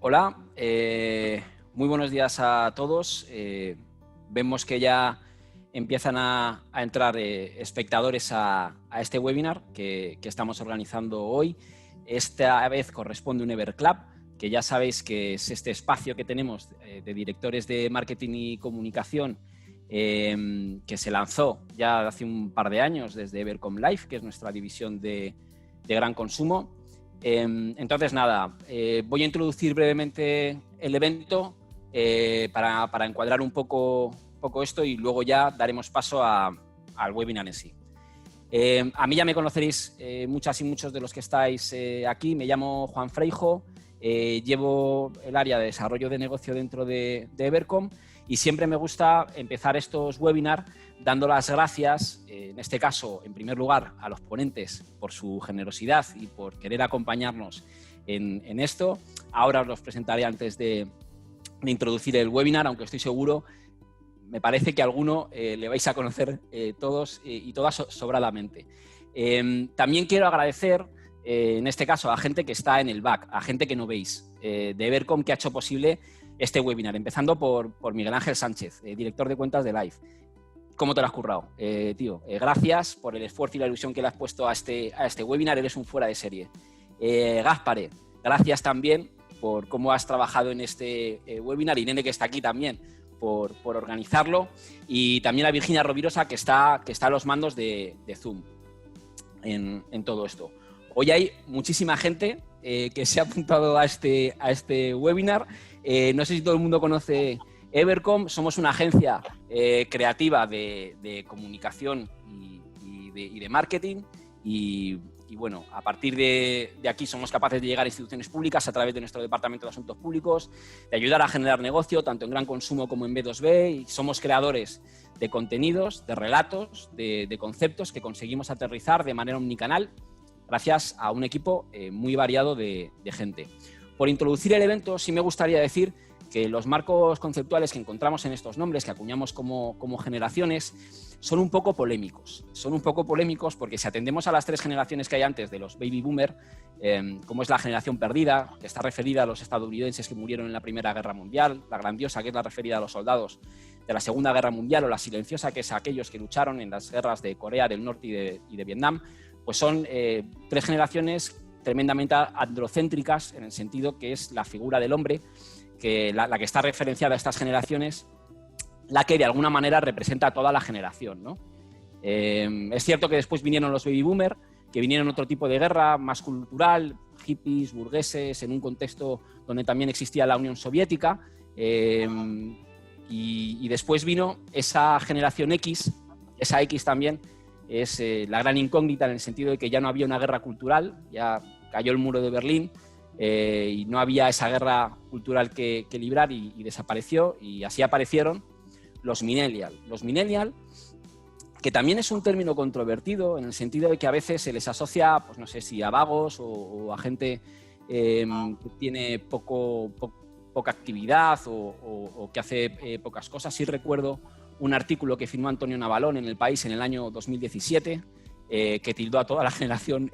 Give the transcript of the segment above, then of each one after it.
Hola, muy buenos días a todos. Vemos que ya empiezan a entrar espectadores a este webinar que estamos organizando hoy. Esta vez corresponde un Everclub, que ya sabéis que es este espacio que tenemos de directores de marketing y comunicación que se lanzó ya hace un par de años desde Evercom Live, que es nuestra división de gran consumo. Entonces, nada, voy a introducir brevemente el evento para encuadrar un poco esto y luego ya daremos paso al webinar en sí. A mí ya me conoceréis muchas y muchos de los que estáis aquí. Me llamo Juan Freijo, llevo el área de desarrollo de negocio dentro de Evercom y siempre me gusta empezar estos webinars dando las gracias, en este caso, en primer lugar, a los ponentes por su generosidad y por querer acompañarnos en esto. Ahora os los presentaré antes de introducir el webinar, aunque estoy seguro, me parece que a alguno le vais a conocer todos y todas sobradamente. También quiero agradecer, en este caso, a gente que está en el back, a gente que no veis, de Evercom, que ha hecho posible este webinar, empezando por Miguel Ángel Sánchez, director de cuentas de Live. ¿Cómo te lo has currado, tío? Gracias por el esfuerzo y la ilusión que le has puesto a este webinar, eres un fuera de serie. Gáspare, gracias también por cómo has trabajado en este webinar, y Nene, que está aquí también, por organizarlo, y también a Virginia Rovirosa, que está a los mandos de Zoom en todo esto. Hoy hay muchísima gente que se ha apuntado a este webinar. No sé si todo el mundo conoce Evercom. Somos una agencia creativa de comunicación y de marketing y bueno, a partir de aquí somos capaces de llegar a instituciones públicas a través de nuestro Departamento de Asuntos Públicos, de ayudar a generar negocio tanto en gran consumo como en B2B, y somos creadores de contenidos, de relatos, de conceptos que conseguimos aterrizar de manera omnicanal gracias a un equipo muy variado de gente. Por introducir el evento, sí me gustaría decir que los marcos conceptuales que encontramos en estos nombres, que acuñamos como generaciones, son un poco polémicos. Son un poco polémicos porque si atendemos a las tres generaciones que hay antes de los baby boomer, como es la generación perdida, que está referida a los estadounidenses que murieron en la Primera Guerra Mundial, la grandiosa, que es la referida a los soldados de la Segunda Guerra Mundial, o la silenciosa, que es a aquellos que lucharon en las guerras de Corea del Norte y de Vietnam, pues son tres generaciones tremendamente androcéntricas, en el sentido que es la figura del hombre, que la que está referenciada a estas generaciones, la que de alguna manera representa a toda la generación, ¿no? Es cierto que después vinieron los baby boomer, que vinieron otro tipo de guerra, más cultural, hippies, burgueses, en un contexto donde también existía la Unión Soviética, y después vino esa generación X, esa X también es la gran incógnita, en el sentido de que ya no había una guerra cultural, ya cayó el muro de Berlín, y no había esa guerra cultural que librar, y desapareció, y así aparecieron los millennials. Los millennials, que también es un término controvertido, en el sentido de que a veces se les asocia, pues no sé si a vagos o a gente que tiene poca actividad o que hace pocas cosas. Sí recuerdo un artículo que firmó Antonio Navalón en El País en el año 2017, que tildó a toda la generación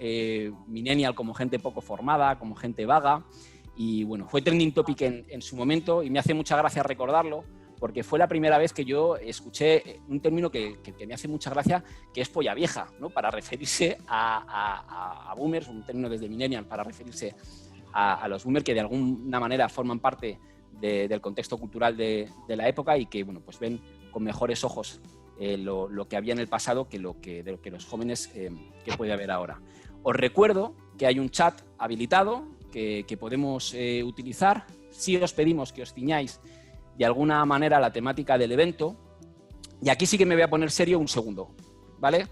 millennial como gente poco formada, como gente vaga, y bueno, fue trending topic en su momento, y me hace mucha gracia recordarlo, porque fue la primera vez que yo escuché un término que me hace mucha gracia, que es polla vieja, ¿no? Para referirse a boomers, un término desde millennial para referirse a los boomers, que de alguna manera forman parte del contexto cultural de la época, y que bueno, pues ven con mejores ojos lo que había en el pasado de lo que los jóvenes que puede haber ahora. Os recuerdo que hay un chat habilitado que podemos utilizar. Sí os pedimos que os ciñáis de alguna manera a la temática del evento, y aquí sí que me voy a poner serio un segundo, ¿vale?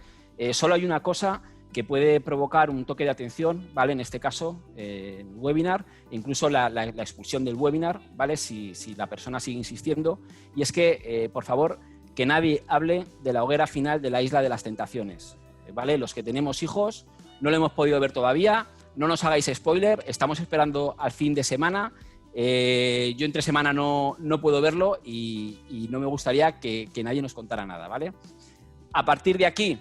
Solo hay una cosa que puede provocar un toque de atención, ¿vale? En este caso, el webinar, incluso la expulsión del webinar, ¿vale? Si la persona sigue insistiendo, y es que, por favor, que nadie hable de la hoguera final de la Isla de las Tentaciones, ¿vale? Los que tenemos hijos no lo hemos podido ver todavía, no nos hagáis spoiler, estamos esperando al fin de semana. Yo entre semana no puedo verlo y no me gustaría que nadie nos contara nada, ¿vale? A partir de aquí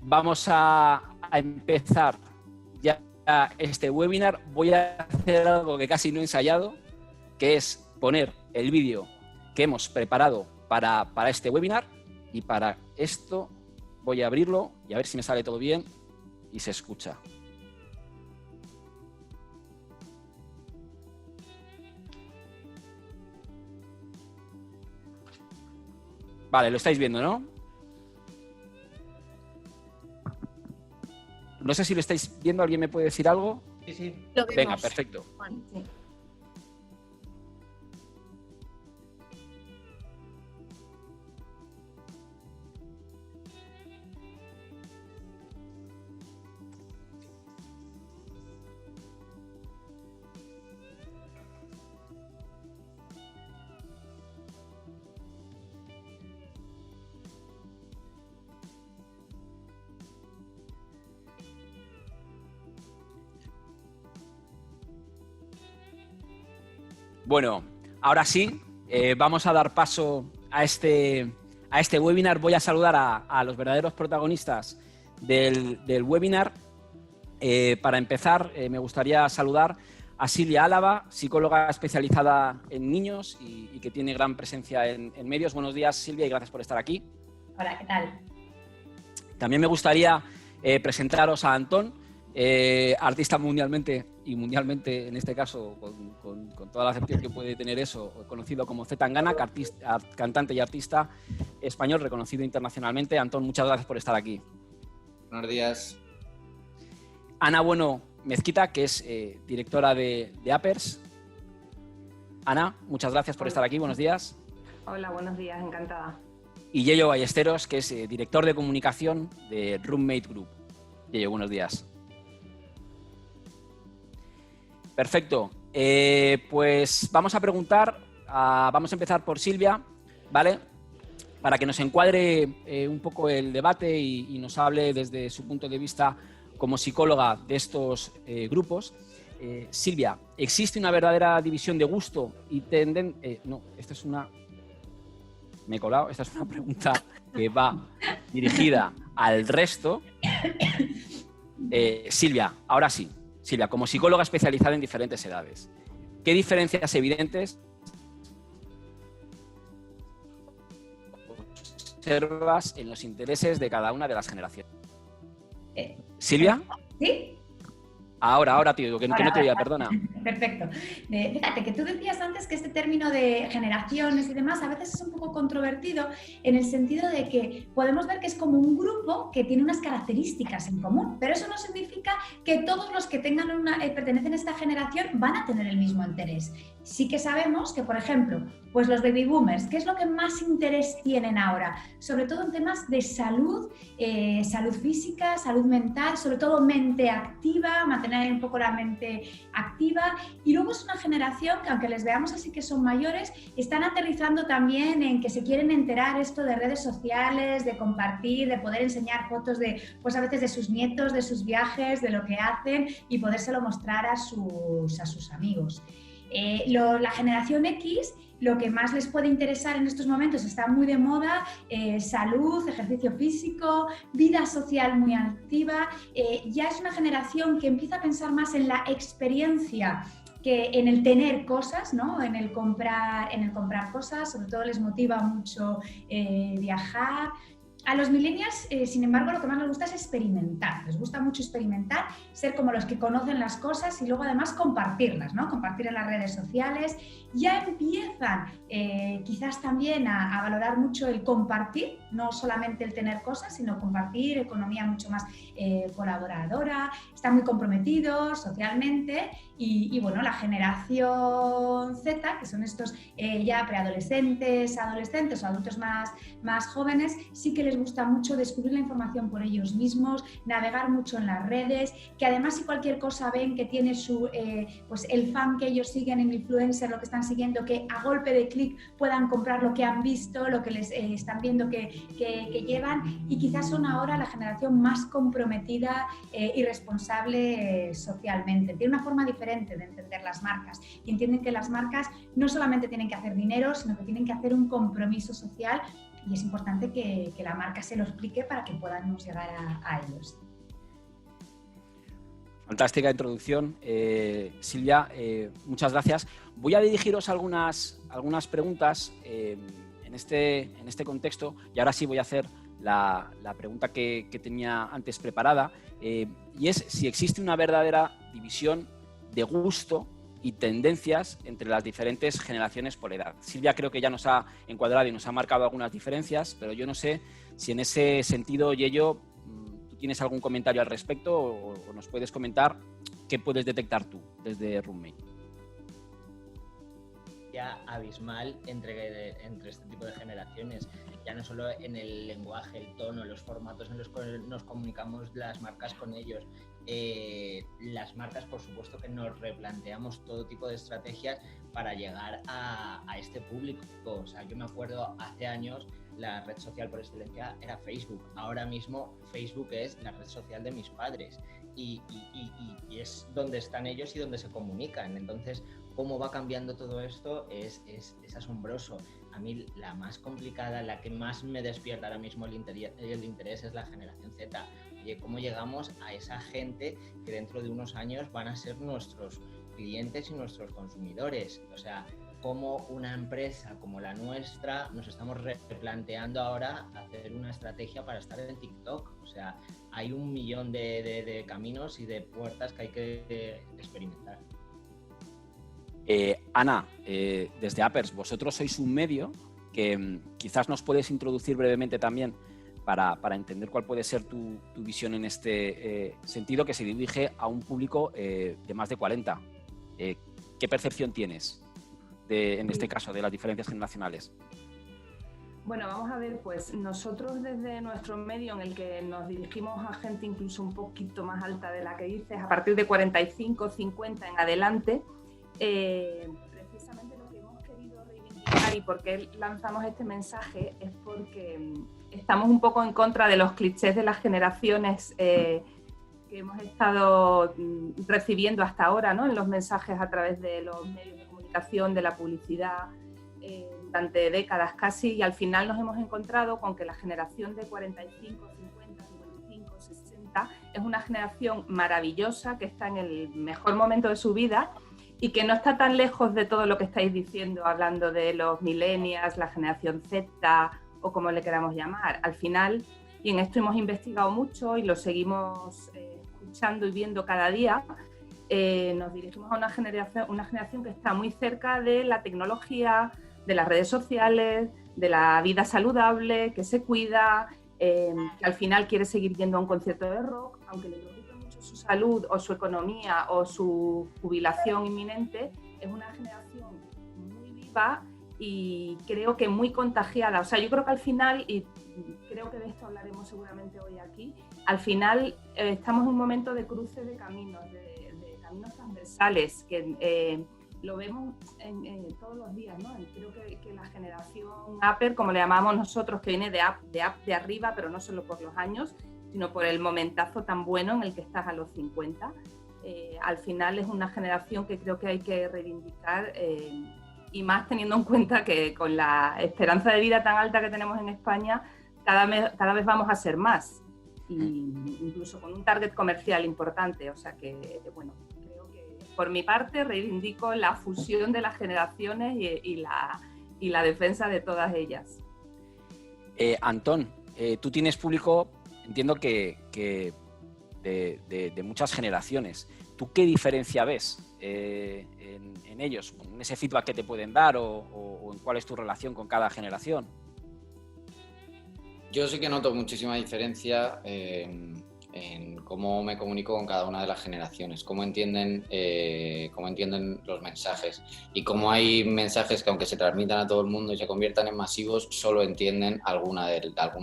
vamos a empezar ya este webinar. Voy a hacer algo que casi no he ensayado, que es poner el vídeo que hemos preparado para este webinar, y para esto voy a abrirlo y a ver si me sale todo bien y se escucha. Vale, lo estáis viendo, ¿no? No sé si lo estáis viendo, ¿alguien me puede decir algo? Sí, sí. Lo vemos. Venga, perfecto. Juan, sí. Bueno, ahora sí, vamos a dar paso a este webinar. Voy a saludar a los verdaderos protagonistas del webinar. Para empezar, me gustaría saludar a Silvia Álava, psicóloga especializada en niños y que tiene gran presencia en medios. Buenos días, Silvia, y gracias por estar aquí. Hola, ¿qué tal? También me gustaría presentaros a Antón, artista mundialmente en este caso, con toda la acepción que puede tener eso, conocido como Z Tangana, cantante y artista español reconocido internacionalmente. Antón, muchas gracias por estar aquí. Buenos días. Ana Bueno Mezquita, que es directora de Appers. Ana, muchas gracias por estar aquí. Buenos días. Hola, buenos días, encantada. Y Yello Ballesteros, que es director de comunicación de Roommate Group. Yello, buenos días. Perfecto. Pues vamos a preguntar, vamos a empezar por Silvia, ¿vale? Para que nos encuadre un poco el debate y nos hable desde su punto de vista como psicóloga de estos grupos. Silvia, ¿existe una verdadera división de gusto y tendencia? No, esta es una... Me he colado, esta es una pregunta que va dirigida al resto. Silvia, ahora sí. Silvia, como psicóloga especializada en diferentes edades, ¿qué diferencias evidentes observas en los intereses de cada una de las generaciones? ¿Silvia? ¿Sí? Ahora te digo, que no te oía, perdona. Perfecto. Fíjate que tú decías antes que este término de generaciones y demás a veces es un poco controvertido en el sentido de que podemos ver que es como un grupo que tiene unas características en común, pero eso no significa que todos los que pertenecen a esta generación van a tener el mismo interés. Sí que sabemos que, por ejemplo, pues los baby boomers, ¿qué es lo que más interés tienen ahora? Sobre todo en temas de salud, salud física, salud mental, sobre todo mente activa, mantener un poco la mente activa. Y luego es una generación que, aunque les veamos así que son mayores, están aterrizando también en que se quieren enterar esto de redes sociales, de compartir, de poder enseñar fotos de, pues a veces de sus nietos, de sus viajes, de lo que hacen y podérselo mostrar a sus amigos. La generación X, lo que más les puede interesar en estos momentos, está muy de moda, salud, ejercicio físico, vida social muy activa. Ya es una generación que empieza a pensar más en la experiencia que en el tener cosas, ¿no? en el comprar cosas. Sobre todo les motiva mucho viajar. A los millennials, sin embargo, lo que más les gusta es experimentar. Les gusta mucho experimentar, ser como los que conocen las cosas y luego además compartirlas, ¿no? Compartir en las redes sociales. Ya empiezan quizás también a valorar mucho el compartir, no solamente el tener cosas, sino compartir, economía mucho más colaboradora. Están muy comprometidos socialmente y bueno, la generación Z, que son estos ya preadolescentes, adolescentes o adultos más jóvenes, sí que les gusta mucho descubrir la información por ellos mismos, navegar mucho en las redes, que además si cualquier cosa ven que tiene pues el fan que ellos siguen, el influencer, lo que están siguiendo, que a golpe de clic puedan comprar lo que han visto, lo que les están viendo que llevan, y quizás son ahora la generación más comprometida y responsable socialmente. Tiene una forma diferente de entender las marcas y entienden que las marcas no solamente tienen que hacer dinero, sino que tienen que hacer un compromiso social. Y es importante que la marca se lo explique para que podamos llegar a ellos. Fantástica introducción, Silvia, muchas gracias. Voy a dirigiros algunas preguntas en este contexto, y ahora sí voy a hacer la pregunta que tenía antes preparada, y es si existe una verdadera división de gusto y tendencias entre las diferentes generaciones por edad. Silvia creo que ya nos ha encuadrado y nos ha marcado algunas diferencias, pero yo no sé si en ese sentido, Yello, ¿tienes algún comentario al respecto o nos puedes comentar qué puedes detectar tú desde Roommate? Ya abismal entre este tipo de generaciones, ya no solo en el lenguaje, el tono, los formatos en los que nos comunicamos las marcas con ellos. Las marcas, por supuesto que nos replanteamos todo tipo de estrategias para llegar a este público. O sea, yo me acuerdo hace años la red social por excelencia era Facebook. Ahora mismo Facebook es la red social de mis padres y es donde están ellos y donde se comunican. Entonces, cómo va cambiando todo esto es asombroso. A mí la más complicada, la que más me despierta ahora mismo el interés es la generación Z. Oye, ¿cómo llegamos a esa gente que dentro de unos años van a ser nuestros clientes y nuestros consumidores? O sea, cómo una empresa como la nuestra nos estamos replanteando ahora hacer una estrategia para estar en TikTok. O sea, hay un millón de caminos y de puertas que hay que experimentar. Ana, desde Appers, vosotros sois un medio que quizás nos puedes introducir brevemente también para entender cuál puede ser tu visión en este sentido, que se dirige a un público de más de 40. ¿Qué percepción tienes en este caso de las diferencias generacionales? Bueno, vamos a ver, pues nosotros desde nuestro medio, en el que nos dirigimos a gente incluso un poquito más alta de la que dices, a partir de 45, 50 en adelante, precisamente lo que hemos querido reivindicar y por qué lanzamos este mensaje es porque estamos un poco en contra de los clichés de las generaciones que hemos estado recibiendo hasta ahora, ¿no? En los mensajes a través de los medios de comunicación, de la publicidad, durante décadas casi, y al final nos hemos encontrado con que la generación de 45, 50, 55, 60 es una generación maravillosa que está en el mejor momento de su vida y que no está tan lejos de todo lo que estáis diciendo, hablando de los millennials, la generación Z o como le queramos llamar. Al final, y en esto hemos investigado mucho y lo seguimos escuchando y viendo cada día, nos dirigimos a una generación que está muy cerca de la tecnología, de las redes sociales, de la vida saludable, que se cuida, que al final quiere seguir yendo a un concierto de rock, aunque le preocupe mucho su salud o su economía o su jubilación inminente. Es una generación muy viva y creo que muy contagiada. O sea, yo creo que al final, y creo que de esto hablaremos seguramente hoy aquí, al final estamos en un momento de cruce de caminos, de caminos transversales, que lo vemos todos los días, ¿no? Creo que la generación Upper, como le llamamos nosotros, que viene de arriba, pero no solo por los años, sino por el momentazo tan bueno en el que estás a los 50, al final es una generación que creo que hay que reivindicar, y más teniendo en cuenta que con la esperanza de vida tan alta que tenemos en España, cada vez vamos a ser más, y incluso con un target comercial importante. O sea que, bueno, creo que por mi parte reivindico la fusión de las generaciones y la defensa de todas ellas. Antón, tú tienes público, entiendo que de muchas generaciones. ¿Tú qué diferencia ves en ellos, en ese feedback que te pueden dar o en cuál es tu relación con cada generación? Yo sí que noto muchísima diferencia en cómo me comunico con cada una de las generaciones, cómo entienden los mensajes, y cómo hay mensajes que, aunque se transmitan a todo el mundo y se conviertan en masivos, solo entienden alguna de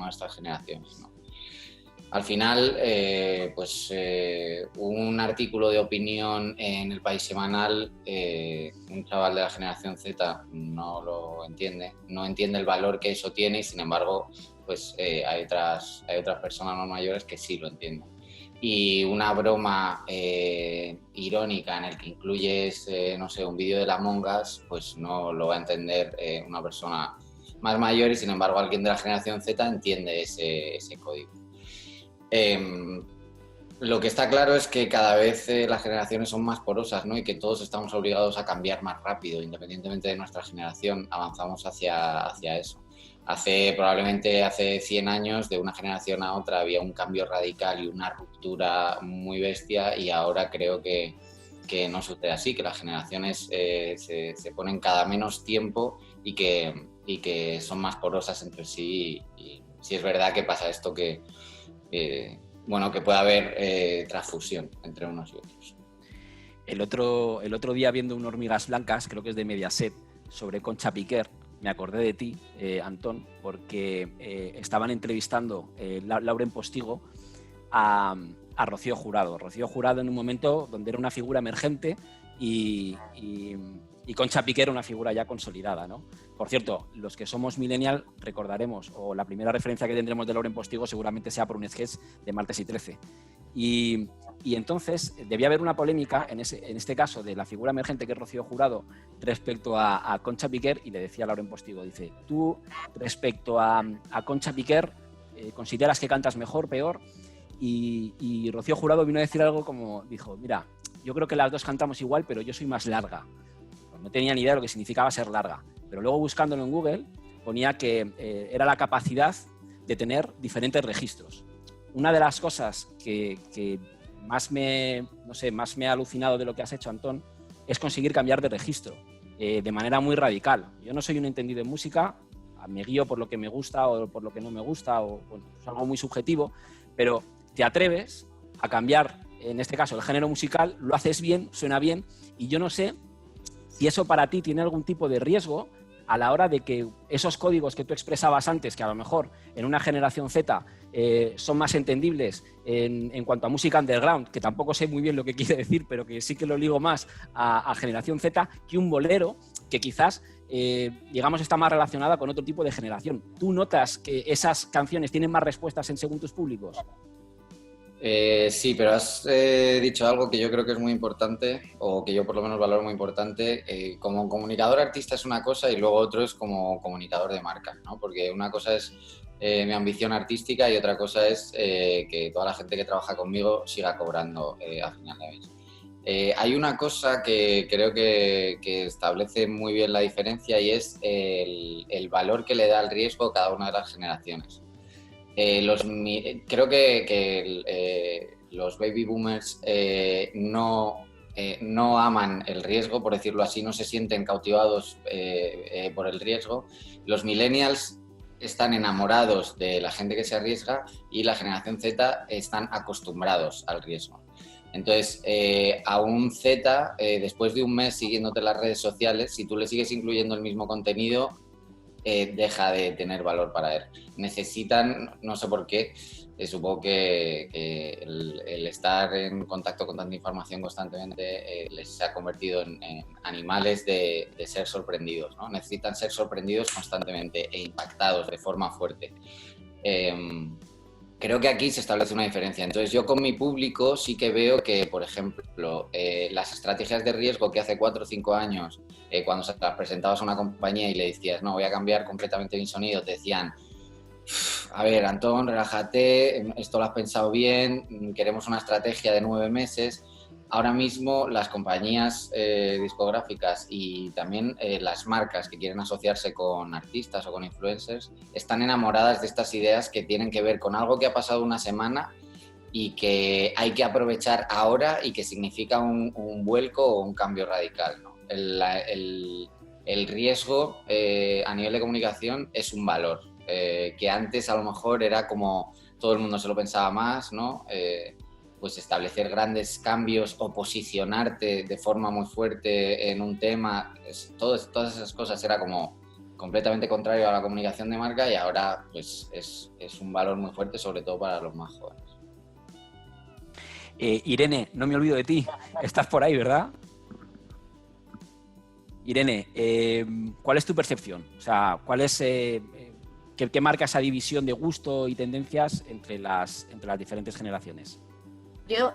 estas generaciones, ¿no? Al final, un artículo de opinión en El País Semanal, un chaval de la generación Z no lo entiende, no entiende el valor que eso tiene, y sin embargo, pues hay otras personas más mayores que sí lo entienden. Y una broma irónica en el que incluyes, no sé, un vídeo de la Among Us, pues no lo va a entender una persona más mayor, y sin embargo alguien de la generación Z entiende ese código. Lo que está claro es que cada vez las generaciones son más porosas, ¿no? Y que todos estamos obligados a cambiar más rápido, independientemente de nuestra generación, avanzamos hacia eso. Probablemente hace 100 años, de una generación a otra, había un cambio radical y una ruptura muy bestia, y ahora creo que no sucede así, que las generaciones se ponen cada menos tiempo y que son más porosas entre sí, y sí es verdad que pasa esto que puede haber transfusión entre unos y otros. El otro día, viendo un Hormigas Blancas, creo que es de Mediaset, sobre Concha Piquer, me acordé de ti, Antón, porque estaban entrevistando Lauren Postigo a Rocío Jurado. Rocío Jurado en un momento donde era una figura emergente y Concha Piquer una figura ya consolidada, ¿no? Por cierto, los que somos millennial recordaremos, o la primera referencia que tendremos de Lauren Postigo seguramente sea por un sketch de Martes y 13. Y entonces debía haber una polémica, en este caso, de la figura emergente que es Rocío Jurado respecto a Concha Piquer, y le decía a Lauren Postigo, dice, tú respecto a Concha Piquer, ¿consideras que cantas mejor, peor? Y Rocío Jurado vino a decir algo como, dijo, mira, yo creo que las dos cantamos igual, pero yo soy más larga. No tenía ni idea de lo que significaba ser larga, pero luego buscándolo en Google ponía que era la capacidad de tener diferentes registros. Una de las cosas que más me ha alucinado de lo que has hecho, Antón, es conseguir cambiar de registro de manera muy radical. Yo no soy un entendido en música, me guío por lo que me gusta o por lo que no me gusta, o es algo muy subjetivo, pero te atreves a cambiar, en este caso, el género musical, lo haces bien, suena bien, y yo no sé si eso para ti tiene algún tipo de riesgo a la hora de que esos códigos que tú expresabas antes, que a lo mejor en una generación Z son más entendibles en cuanto a música underground, que tampoco sé muy bien lo que quiere decir, pero que sí que lo ligo más a generación Z, que un bolero que quizás, digamos, está más relacionada con otro tipo de generación. ¿Tú notas que esas canciones tienen más respuestas según tus públicos? Sí, pero has dicho algo que yo creo que es muy importante, o que yo por lo menos valoro muy importante. Como comunicador artista es una cosa, y luego otro es como comunicador de marca, ¿no? Porque una cosa es mi ambición artística y otra cosa es que toda la gente que trabaja conmigo siga cobrando a final de mes. Hay una cosa que creo que establece muy bien la diferencia, y es el valor que le da al riesgo a cada una de las generaciones. Creo que los baby boomers no aman el riesgo, por decirlo así, no se sienten cautivados por el riesgo. Los millennials están enamorados de la gente que se arriesga, y la generación Z están acostumbrados al riesgo. Entonces, a un Z, después de un mes siguiéndote en las redes sociales, si tú le sigues incluyendo el mismo contenido, deja de tener valor para él. Necesitan, no sé por qué, supongo que el estar en contacto con tanta información constantemente les ha convertido en animales de ser sorprendidos, ¿no? Necesitan ser sorprendidos constantemente e impactados de forma fuerte. Creo que aquí se establece una diferencia. Entonces, yo con mi público sí que veo que, por ejemplo, las estrategias de riesgo que hace 4 o 5 años, cuando se las presentabas a una compañía y le decías, no, voy a cambiar completamente mi sonido, te decían, a ver, Antón, relájate, esto lo has pensado bien, queremos una estrategia de 9 meses. Ahora mismo las compañías discográficas y también las marcas que quieren asociarse con artistas o con influencers están enamoradas de estas ideas que tienen que ver con algo que ha pasado una semana y que hay que aprovechar ahora, y que significa un vuelco o un cambio radical, ¿no? El riesgo a nivel de comunicación es un valor que antes a lo mejor era como todo el mundo se lo pensaba más, ¿no? Pues establecer grandes cambios o posicionarte de forma muy fuerte en un tema, todas esas cosas era como completamente contrario a la comunicación de marca, y ahora pues es un valor muy fuerte, sobre todo para los más jóvenes. Irene, no me olvido de ti, estás por ahí, ¿verdad? Irene, ¿cuál es tu percepción? O sea, ¿cuál es, qué marca esa división de gusto y tendencias entre las diferentes generaciones?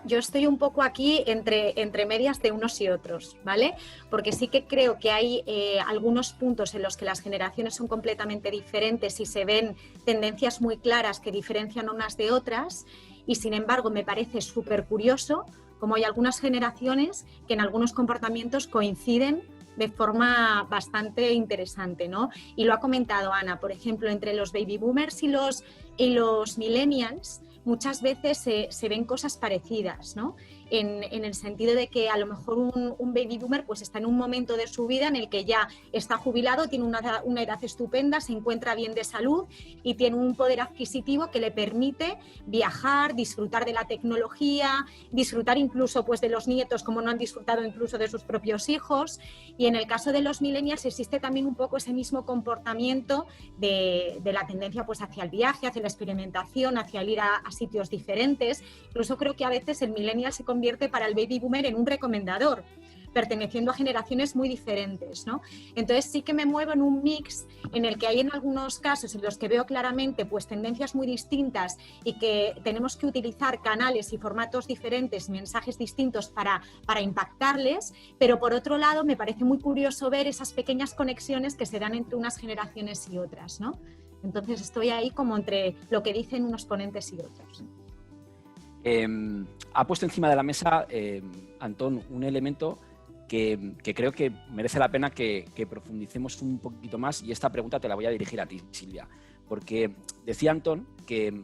Yo estoy un poco aquí entre medias de unos y otros, ¿vale? Porque sí que creo que hay algunos puntos en los que las generaciones son completamente diferentes y se ven tendencias muy claras que diferencian unas de otras, y sin embargo me parece súper curioso como hay algunas generaciones que en algunos comportamientos coinciden de forma bastante interesante, ¿no? Y lo ha comentado Ana, por ejemplo, entre los baby boomers y los millennials muchas veces se ven cosas parecidas, ¿no? En el sentido de que a lo mejor un baby boomer pues está en un momento de su vida en el que ya está jubilado, tiene una edad estupenda, se encuentra bien de salud y tiene un poder adquisitivo que le permite viajar, disfrutar de la tecnología, disfrutar incluso pues de los nietos como no han disfrutado incluso de sus propios hijos. Y en el caso de los millennials existe también un poco ese mismo comportamiento de la tendencia pues hacia el viaje, hacia la experimentación, hacia el ir a sitios diferentes. Incluso creo que a veces el millennial se convierte para el baby boomer en un recomendador, perteneciendo a generaciones muy diferentes, ¿no? Entonces sí que me muevo en un mix en el que hay en algunos casos en los que veo claramente pues tendencias muy distintas y que tenemos que utilizar canales y formatos diferentes, mensajes distintos para impactarles, pero por otro lado me parece muy curioso ver esas pequeñas conexiones que se dan entre unas generaciones y otras, ¿no? Entonces estoy ahí como entre lo que dicen unos ponentes y otros. Ha puesto encima de la mesa, Antón, un elemento que creo que merece la pena que profundicemos un poquito más, y esta pregunta te la voy a dirigir a ti, Silvia, porque decía Antón que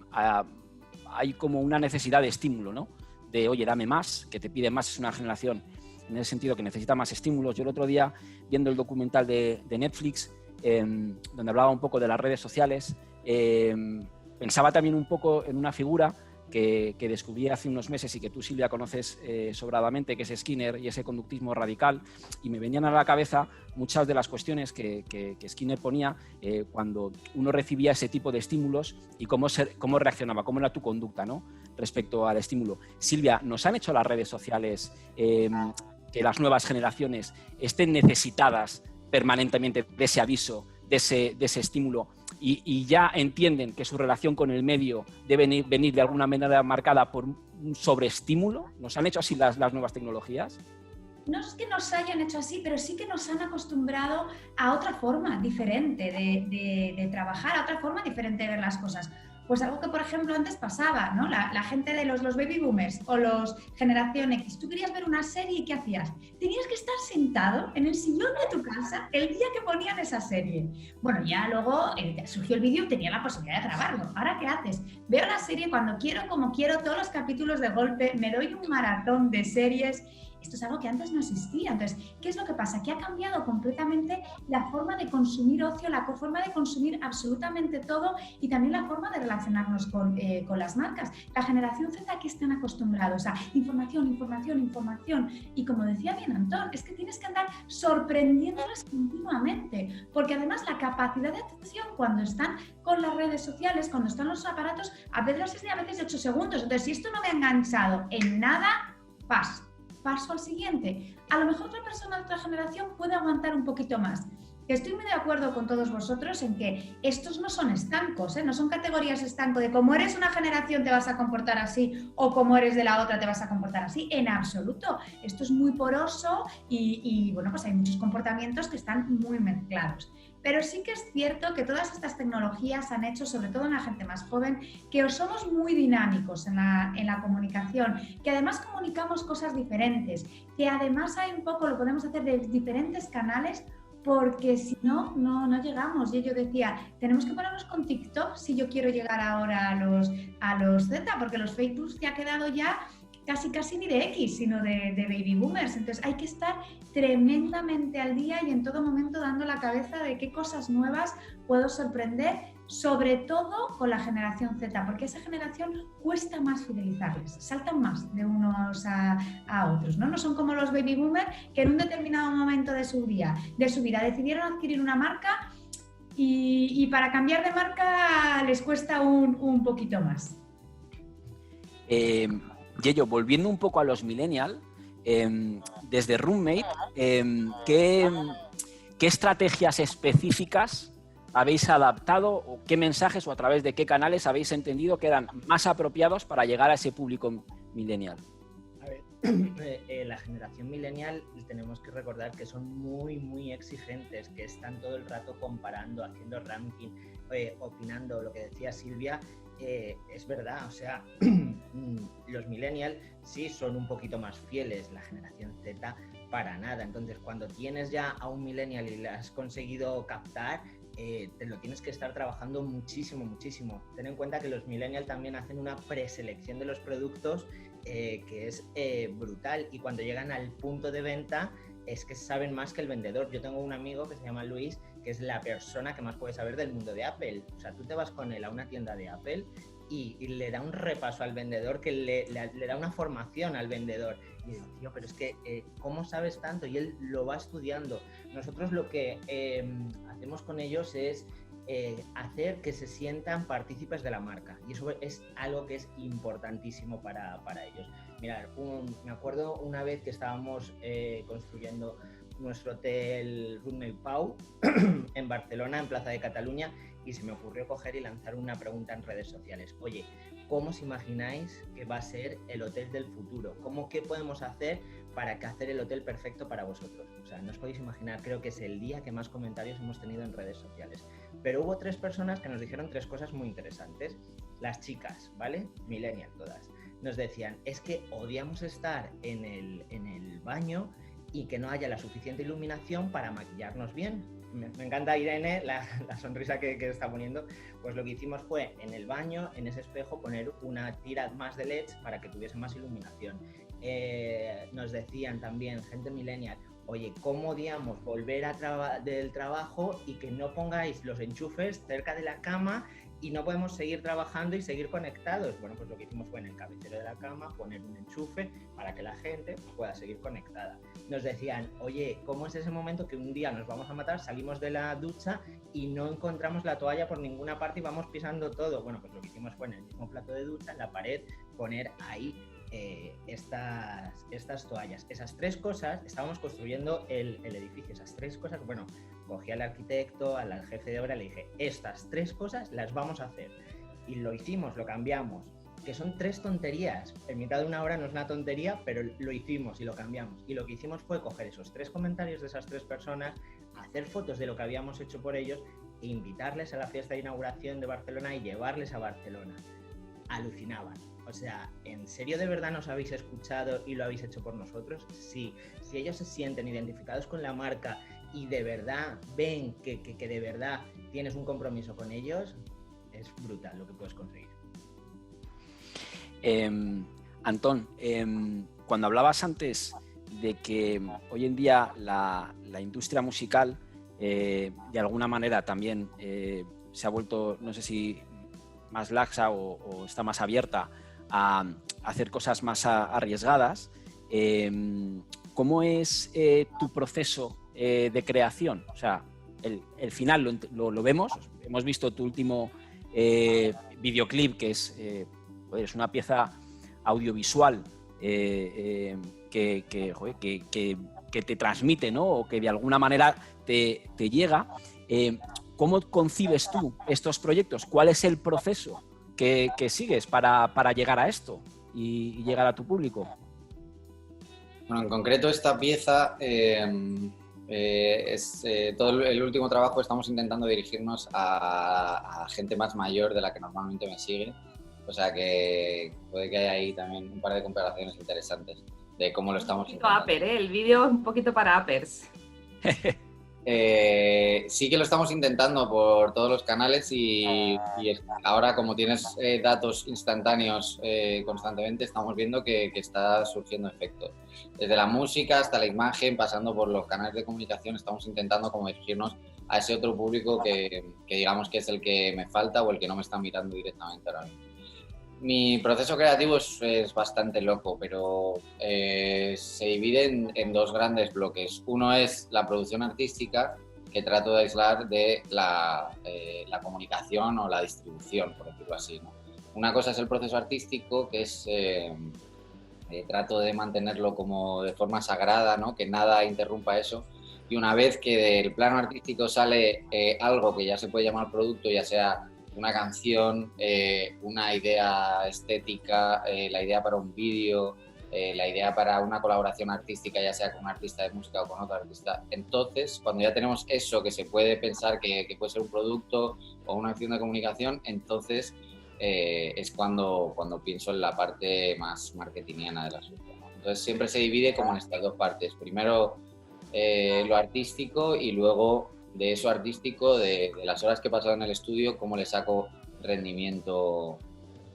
hay como una necesidad de estímulo, ¿no? De, oye, dame más, que te pide más, es una generación en el sentido que necesita más estímulos. Yo el otro día, viendo el documental de Netflix, donde hablaba un poco de las redes sociales, pensaba también un poco en una figura que descubrí hace unos meses y que tú, Silvia, conoces sobradamente, que es Skinner y ese conductismo radical, y me venían a la cabeza muchas de las cuestiones que Skinner ponía cuando uno recibía ese tipo de estímulos y cómo reaccionaba, cómo era tu conducta, ¿no?, respecto al estímulo. Silvia, ¿nos han hecho las redes sociales que las nuevas generaciones estén necesitadas permanentemente de ese aviso, de ese estímulo, y ya entienden que su relación con el medio debe venir de alguna manera marcada por un sobreestímulo? ¿Nos han hecho así las nuevas tecnologías? No es que nos hayan hecho así, pero sí que nos han acostumbrado a otra forma diferente de trabajar, a otra forma diferente de ver las cosas. Pues algo que, por ejemplo, antes pasaba, ¿no? La gente de los baby boomers o los generación X, tú querías ver una serie y ¿qué hacías? Tenías que estar sentado en el sillón de tu casa el día que ponían esa serie. Bueno, ya luego surgió el vídeo y tenía la posibilidad de grabarlo. ¿Ahora qué haces? Veo la serie cuando quiero, como quiero, todos los capítulos de golpe, me doy un maratón de series. Esto es algo que antes no existía. Entonces, ¿qué es lo que pasa? Que ha cambiado completamente la forma de consumir ocio, la forma de consumir absolutamente todo, y también la forma de relacionarnos con las marcas. La generación Z, ¿qué están acostumbrados? A información, información, información. Y como decía bien Antón, es que tienes que andar sorprendiéndoles continuamente, porque además la capacidad de atención cuando están con las redes sociales, cuando están los aparatos, a veces es de 8 segundos. Entonces, si esto no me ha enganchado en nada, paso al siguiente. A lo mejor otra persona de otra generación puede aguantar un poquito más. Estoy muy de acuerdo con todos vosotros en que estos no son estancos, no son categorías estanco de como eres una generación te vas a comportar así o como eres de la otra te vas a comportar así. En absoluto. Esto es muy poroso y bueno, pues hay muchos comportamientos que están muy mezclados. Pero sí que es cierto que todas estas tecnologías han hecho, sobre todo en la gente más joven, que somos muy dinámicos en la comunicación, que además comunicamos cosas diferentes, que además hay un poco, lo podemos hacer de diferentes canales, porque si no, no llegamos. Y yo decía, tenemos que ponernos con TikTok si yo quiero llegar ahora a los Z, porque los Facebook se ha quedado ya casi ni de X, sino de baby boomers. Entonces hay que estar tremendamente al día y en todo momento dando la cabeza de qué cosas nuevas puedo sorprender, sobre todo con la generación Z, porque esa generación cuesta más fidelizarles, saltan más de unos a otros, ¿no? No son como los baby boomers que en un determinado momento de su vida decidieron adquirir una marca y para cambiar de marca les cuesta un poquito más. Yello, volviendo un poco a los millennials, desde Roommate, ¿qué estrategias específicas habéis adaptado o qué mensajes o a través de qué canales habéis entendido que eran más apropiados para llegar a ese público millennial? A ver, la generación millennial tenemos que recordar que son muy, muy exigentes, que están todo el rato comparando, haciendo ranking, opinando. Lo que decía Silvia es verdad, o sea, los millennials sí son un poquito más fieles, la generación Z para nada. Entonces, cuando tienes ya a un millennial y le has conseguido captar, te lo tienes que estar trabajando muchísimo, muchísimo. Ten en cuenta que los millennials también hacen una preselección de los productos que es brutal, y cuando llegan al punto de venta es que saben más que el vendedor. Yo tengo un amigo que se llama Luis, que es la persona que más puede saber del mundo de Apple. O sea, tú te vas con él a una tienda de Apple y le da un repaso al vendedor, que le da una formación al vendedor. Y digo, tío, pero es que, ¿cómo sabes tanto? Y él lo va estudiando. Nosotros lo que hacemos con ellos es hacer que se sientan partícipes de la marca, y eso es algo que es importantísimo para ellos. Mirad, me acuerdo una vez que estábamos construyendo nuestro hotel Rundell Pau en Barcelona, en Plaza de Cataluña, y se me ocurrió coger y lanzar una pregunta en redes sociales. Oye, ¿cómo os imagináis que va a ser el hotel del futuro? ¿Qué podemos hacer para hacer el hotel perfecto para vosotros? O sea, no os podéis imaginar, creo que es el día que más comentarios hemos tenido en redes sociales. Pero hubo 3 personas que nos dijeron 3 cosas muy interesantes. Las chicas, ¿vale? Millennial todas. Nos decían, es que odiamos estar en el baño y que no haya la suficiente iluminación para maquillarnos bien. Me encanta Irene, la sonrisa que está poniendo. Pues lo que hicimos fue en el baño, en ese espejo, poner una tira más de LEDs para que tuviese más iluminación. Nos decían también, gente millennial, oye, ¿cómo odiamos volver del trabajo y que no pongáis los enchufes cerca de la cama y no podemos seguir trabajando y seguir conectados? Bueno, pues lo que hicimos fue en el cabecero de la cama poner un enchufe para que la gente pueda seguir conectada. Nos decían, oye, ¿cómo es ese momento que un día nos vamos a matar, salimos de la ducha y no encontramos la toalla por ninguna parte y vamos pisando todo? Bueno, pues lo que hicimos fue en el mismo plato de ducha, en la pared, poner ahí estas toallas. Esas 3 cosas, estábamos construyendo el edificio, esas 3 cosas, bueno, cogí al arquitecto, al jefe de obra, le dije, estas 3 cosas las vamos a hacer. Y lo hicimos, lo cambiamos, que son 3 tonterías. En mitad de una hora no es una tontería, pero lo hicimos y lo cambiamos. Y lo que hicimos fue coger esos 3 comentarios de esas 3 personas, hacer fotos de lo que habíamos hecho por ellos e invitarles a la fiesta de inauguración de Barcelona y llevarles a Barcelona. Alucinaban. O sea, ¿en serio de verdad nos habéis escuchado y lo habéis hecho por nosotros? Sí. Si ellos se sienten identificados con la marca y de verdad ven que de verdad tienes un compromiso con ellos, es brutal lo que puedes conseguir. Antón, cuando hablabas antes de que hoy en día la industria musical de alguna manera también se ha vuelto, no sé si más laxa o está más abierta a hacer cosas más arriesgadas, ¿cómo es tu proceso de creación? O sea, el final lo vemos, hemos visto tu último videoclip, que es una pieza audiovisual que te transmite, ¿no? O que de alguna manera te llega. ¿Cómo concibes tú estos proyectos? ¿Cuál es el proceso que sigues para llegar a esto y llegar a tu público? Bueno, en concreto esta pieza todo el último trabajo. Estamos intentando dirigirnos a gente más mayor de la que normalmente me sigue, o sea que puede que haya ahí también un par de comparaciones interesantes de cómo lo estamos intentando. Upper, el vídeo es un poquito para uppers. Sí que lo estamos intentando por todos los canales y ahora, como tienes datos instantáneos constantemente, estamos viendo que está surgiendo efecto. Desde la música hasta la imagen, pasando por los canales de comunicación, estamos intentando como dirigirnos a ese otro público que digamos que es el que me falta o el que no me está mirando directamente ahora mismo. Mi proceso creativo es bastante loco, pero se divide en 2 grandes bloques. Uno es la producción artística, que trato de aislar de la comunicación o la distribución, por decirlo así, ¿no? Una cosa es el proceso artístico, que es trato de mantenerlo como de forma sagrada, ¿no? Que nada interrumpa eso. Y una vez que del plano artístico sale algo que ya se puede llamar producto, ya sea una canción, una idea estética, la idea para un vídeo, la idea para una colaboración artística, ya sea con un artista de música o con otro artista. Entonces, cuando ya tenemos eso que se puede pensar que puede ser un producto o una acción de comunicación, entonces es cuando pienso en la parte más marketingiana del asunto, ¿no? Entonces siempre se divide como en estas dos partes. Primero lo artístico y luego de eso artístico, de las horas que he pasado en el estudio, cómo le saco rendimiento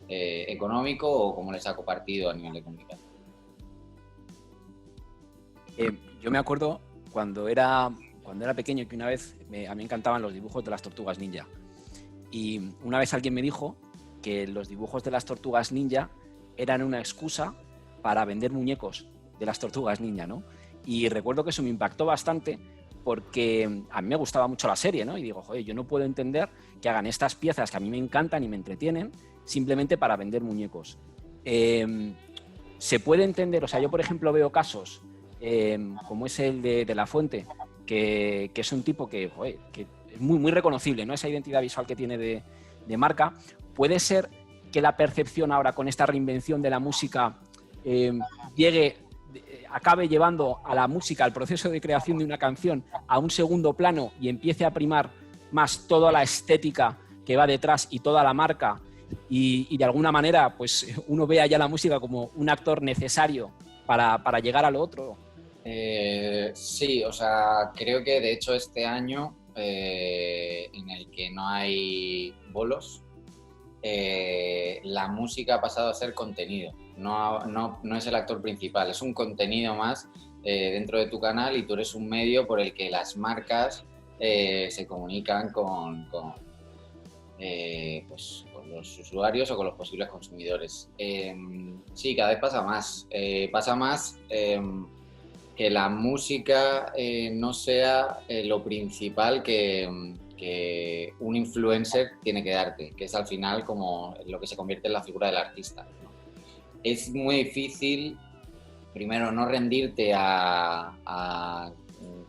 económico o cómo le saco partido a nivel de comunicación. Yo me acuerdo cuando era pequeño que una vez a mí me encantaban los dibujos de las tortugas ninja. Y una vez alguien me dijo que los dibujos de las tortugas ninja eran una excusa para vender muñecos de las tortugas ninja, ¿no? Y recuerdo que eso me impactó bastante porque a mí me gustaba mucho la serie, ¿no? Y digo, joder, yo no puedo entender que hagan estas piezas que a mí me encantan y me entretienen simplemente para vender muñecos. Se puede entender, o sea, yo por ejemplo veo casos como es el de La Fuente, que es un tipo que es muy reconocible, ¿no? Esa identidad visual que tiene de marca. Puede ser que la percepción ahora con esta reinvención de la música acabe llevando a la música, al proceso de creación de una canción, a un segundo plano y empiece a primar más toda la estética que va detrás y toda la marca y de alguna manera pues uno vea ya la música como un actor necesario para llegar a lo otro. Sí, o sea, creo que de hecho este año en el que no hay bolos, la música ha pasado a ser contenido, no es el actor principal, es un contenido más dentro de tu canal y tú eres un medio por el que las marcas se comunican con los usuarios o con los posibles consumidores. Sí, cada vez pasa más que la música no sea lo principal que un influencer tiene que darte, que es al final como lo que se convierte en la figura del artista, ¿no? Es muy difícil, primero, no rendirte a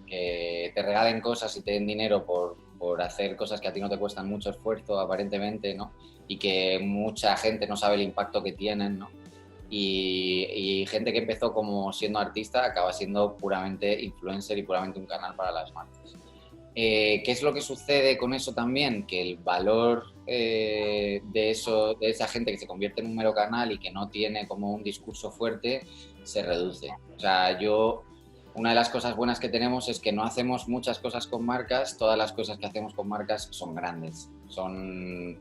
que te regalen cosas y te den dinero por hacer cosas que a ti no te cuestan mucho esfuerzo, aparentemente, ¿no? Y que mucha gente no sabe el impacto que tienen, ¿no? Y gente que empezó como siendo artista acaba siendo puramente influencer y puramente un canal para las marcas. ¿Qué es lo que sucede con eso también? Que el valor de esa gente que se convierte en un mero canal y que no tiene como un discurso fuerte se reduce. O sea, una de las cosas buenas que tenemos es que no hacemos muchas cosas con marcas, todas las cosas que hacemos con marcas son grandes, son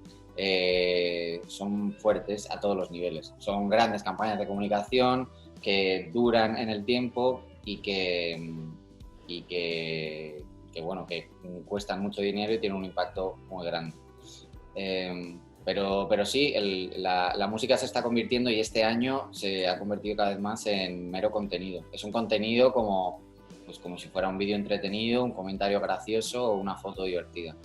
fuertes a todos los niveles. Son grandes campañas de comunicación que duran en el tiempo y que cuestan mucho dinero y tienen un impacto muy grande. Pero sí, la música se está convirtiendo y este año se ha convertido cada vez más en mero contenido. Es un contenido como si fuera un vídeo entretenido, un comentario gracioso o una foto divertida.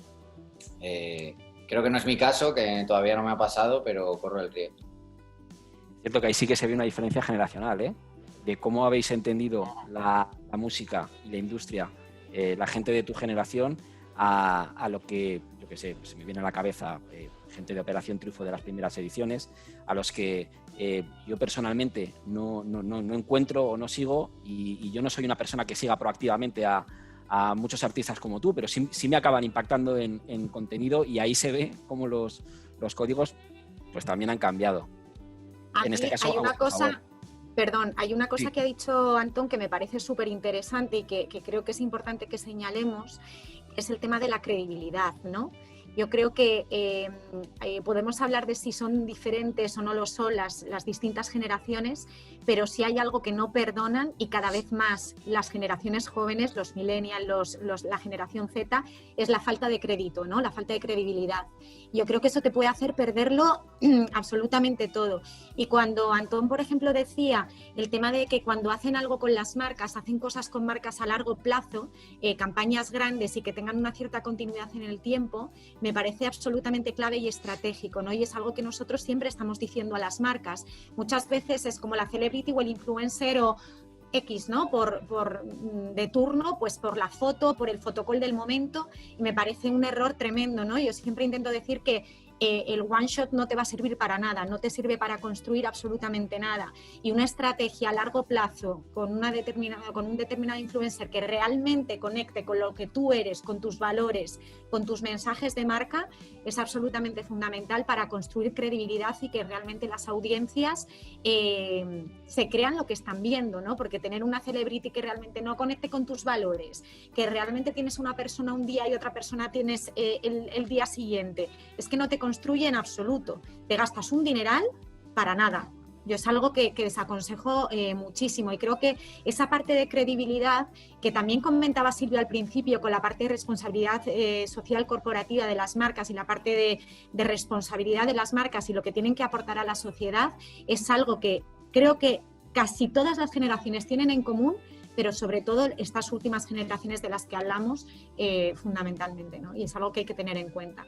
Creo que no es mi caso, que todavía no me ha pasado, pero corro el riesgo. Es cierto que ahí sí que se ve una diferencia generacional, ¿eh? De cómo habéis entendido la música y la industria, la gente de tu generación, a lo que, yo qué sé, se me viene a la cabeza gente de Operación Triunfo de las primeras ediciones, a los que yo personalmente no encuentro o no sigo y yo no soy una persona que siga proactivamente a muchos artistas como tú, pero sí me acaban impactando en contenido y ahí se ve cómo los códigos pues también han cambiado. Aquí en este caso, hay una cosa... Perdón, hay una cosa Sí. que ha dicho Antón que me parece súper interesante y que creo que es importante que señalemos, que es el tema de la credibilidad, ¿no? Yo creo que podemos hablar de si son diferentes o no lo son las distintas generaciones, pero sí hay algo que no perdonan y cada vez más las generaciones jóvenes, los millennials, la generación Z, es la falta de crédito, ¿no? La falta de credibilidad. Yo creo que eso te puede hacer perderlo absolutamente todo. Y cuando Antón, por ejemplo, decía el tema de que cuando hacen algo con las marcas, hacen cosas con marcas a largo plazo, campañas grandes y que tengan una cierta continuidad en el tiempo, me parece absolutamente clave y estratégico, ¿no? Y es algo que nosotros siempre estamos diciendo a las marcas. Muchas veces es como la celebrity o el influencer o X, ¿no? De turno, pues por la foto, por el fotocall del momento, y me parece un error tremendo, ¿no? Yo siempre intento decir que el one shot no te va a servir para nada, no te sirve para construir absolutamente nada. Y una estrategia a largo plazo con un determinado influencer que realmente conecte con lo que tú eres, con tus valores, con tus mensajes de marca, es absolutamente fundamental para construir credibilidad y que realmente las audiencias se crean lo que están viendo, ¿no? Porque tener una celebrity que realmente no conecte con tus valores, que realmente tienes una persona un día y otra persona tienes el día siguiente, es que no te construye en absoluto. Te gastas un dineral para nada. Yo es algo que desaconsejo muchísimo, y creo que esa parte de credibilidad que también comentaba Silvia al principio con la parte de responsabilidad social corporativa de las marcas y la parte de responsabilidad de las marcas y lo que tienen que aportar a la sociedad, es algo que creo que casi todas las generaciones tienen en común, pero sobre todo estas últimas generaciones de las que hablamos fundamentalmente, ¿no? Y es algo que hay que tener en cuenta.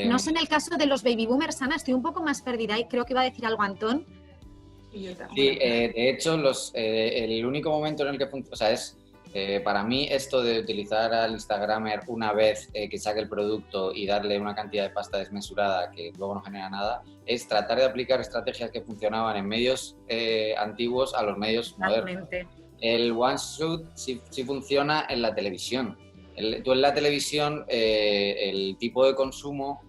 No sé, en el caso de los baby boomers, Ana, estoy un poco más perdida y creo que iba a decir algo Antón. Sí, de hecho, el único momento en el que funciona, o sea, es para mí esto de utilizar al Instagramer una vez que saque el producto y darle una cantidad de pasta desmesurada que luego no genera nada, es tratar de aplicar estrategias que funcionaban en medios antiguos a los medios modernos. El one shot sí funciona en la televisión. Tú en la televisión, el tipo de consumo,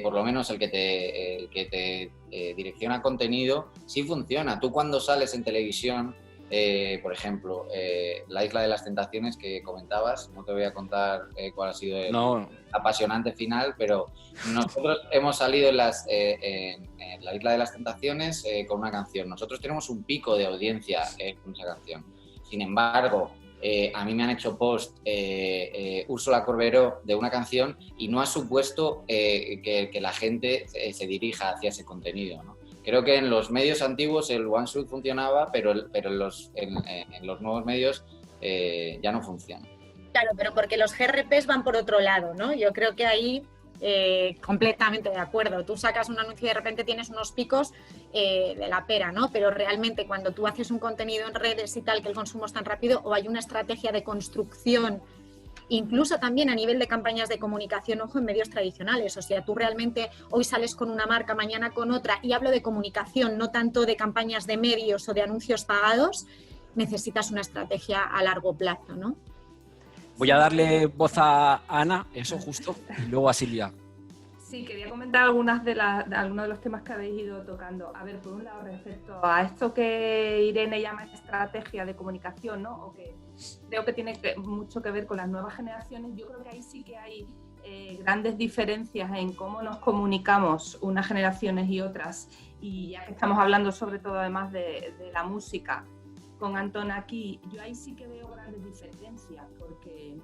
por lo menos el que te direcciona contenido, sí funciona. Tú cuando sales en televisión, por ejemplo, La Isla de las Tentaciones que comentabas, no te voy a contar cuál ha sido el apasionante final, pero nosotros hemos salido en La Isla de las Tentaciones con una canción. Nosotros tenemos un pico de audiencia con esa canción. Sin embargo, a mí me han hecho post Úrsula Corberó de una canción y no ha supuesto que la gente se dirija hacia ese contenido, ¿no? Creo que en los medios antiguos el one shot funcionaba, pero en los nuevos medios ya no funciona. Claro, pero porque los GRPs van por otro lado, ¿no? Yo creo que ahí completamente de acuerdo. Tú sacas un anuncio y de repente tienes unos picos de la pera, ¿no? Pero realmente cuando tú haces un contenido en redes y tal, que el consumo es tan rápido, o hay una estrategia de construcción, incluso también a nivel de campañas de comunicación, ojo, en medios tradicionales. O sea, tú realmente hoy sales con una marca, mañana con otra, y hablo de comunicación, no tanto de campañas de medios o de anuncios pagados, necesitas una estrategia a largo plazo, ¿no? Voy a darle voz a Ana, eso justo, y luego a Silvia. Sí, quería comentar algunos de los temas que habéis ido tocando. A ver, por un lado, respecto a esto que Irene llama estrategia de comunicación, ¿no? O que creo que tiene mucho que ver con las nuevas generaciones. Yo creo que ahí sí que hay grandes diferencias en cómo nos comunicamos unas generaciones y otras. Y ya que estamos hablando sobre todo además de la música, con Antón aquí, yo ahí sí que veo grandes diferencias, porque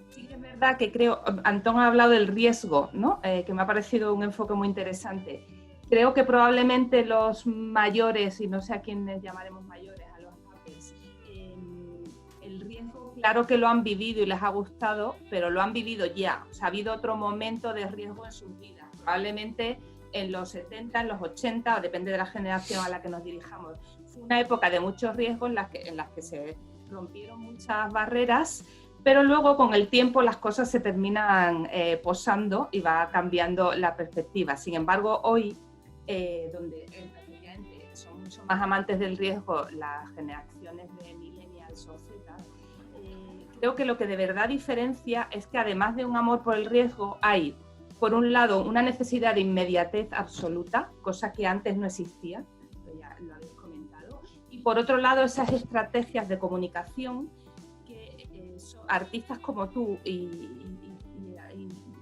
sí que es verdad que creo, Antón ha hablado del riesgo, ¿no? Que me ha parecido un enfoque muy interesante. Creo que probablemente los mayores, y no sé a quiénes llamaremos mayores, a los papis, el riesgo, claro que lo han vivido y les ha gustado, pero lo han vivido ya. O sea, ha habido otro momento de riesgo en sus vidas, probablemente en los 70, en los 80, o depende de la generación a la que nos dirijamos. Fue una época de muchos riesgos en las que se rompieron muchas barreras, pero luego con el tiempo las cosas se terminan posando y va cambiando la perspectiva. Sin embargo, hoy, donde son mucho más amantes del riesgo las generaciones de millennials o Z, creo que lo que de verdad diferencia es que además de un amor por el riesgo, hay, por un lado, una necesidad de inmediatez absoluta, cosa que antes no existía, ya lo habéis comentado, y por otro lado, esas estrategias de comunicación que artistas como tú y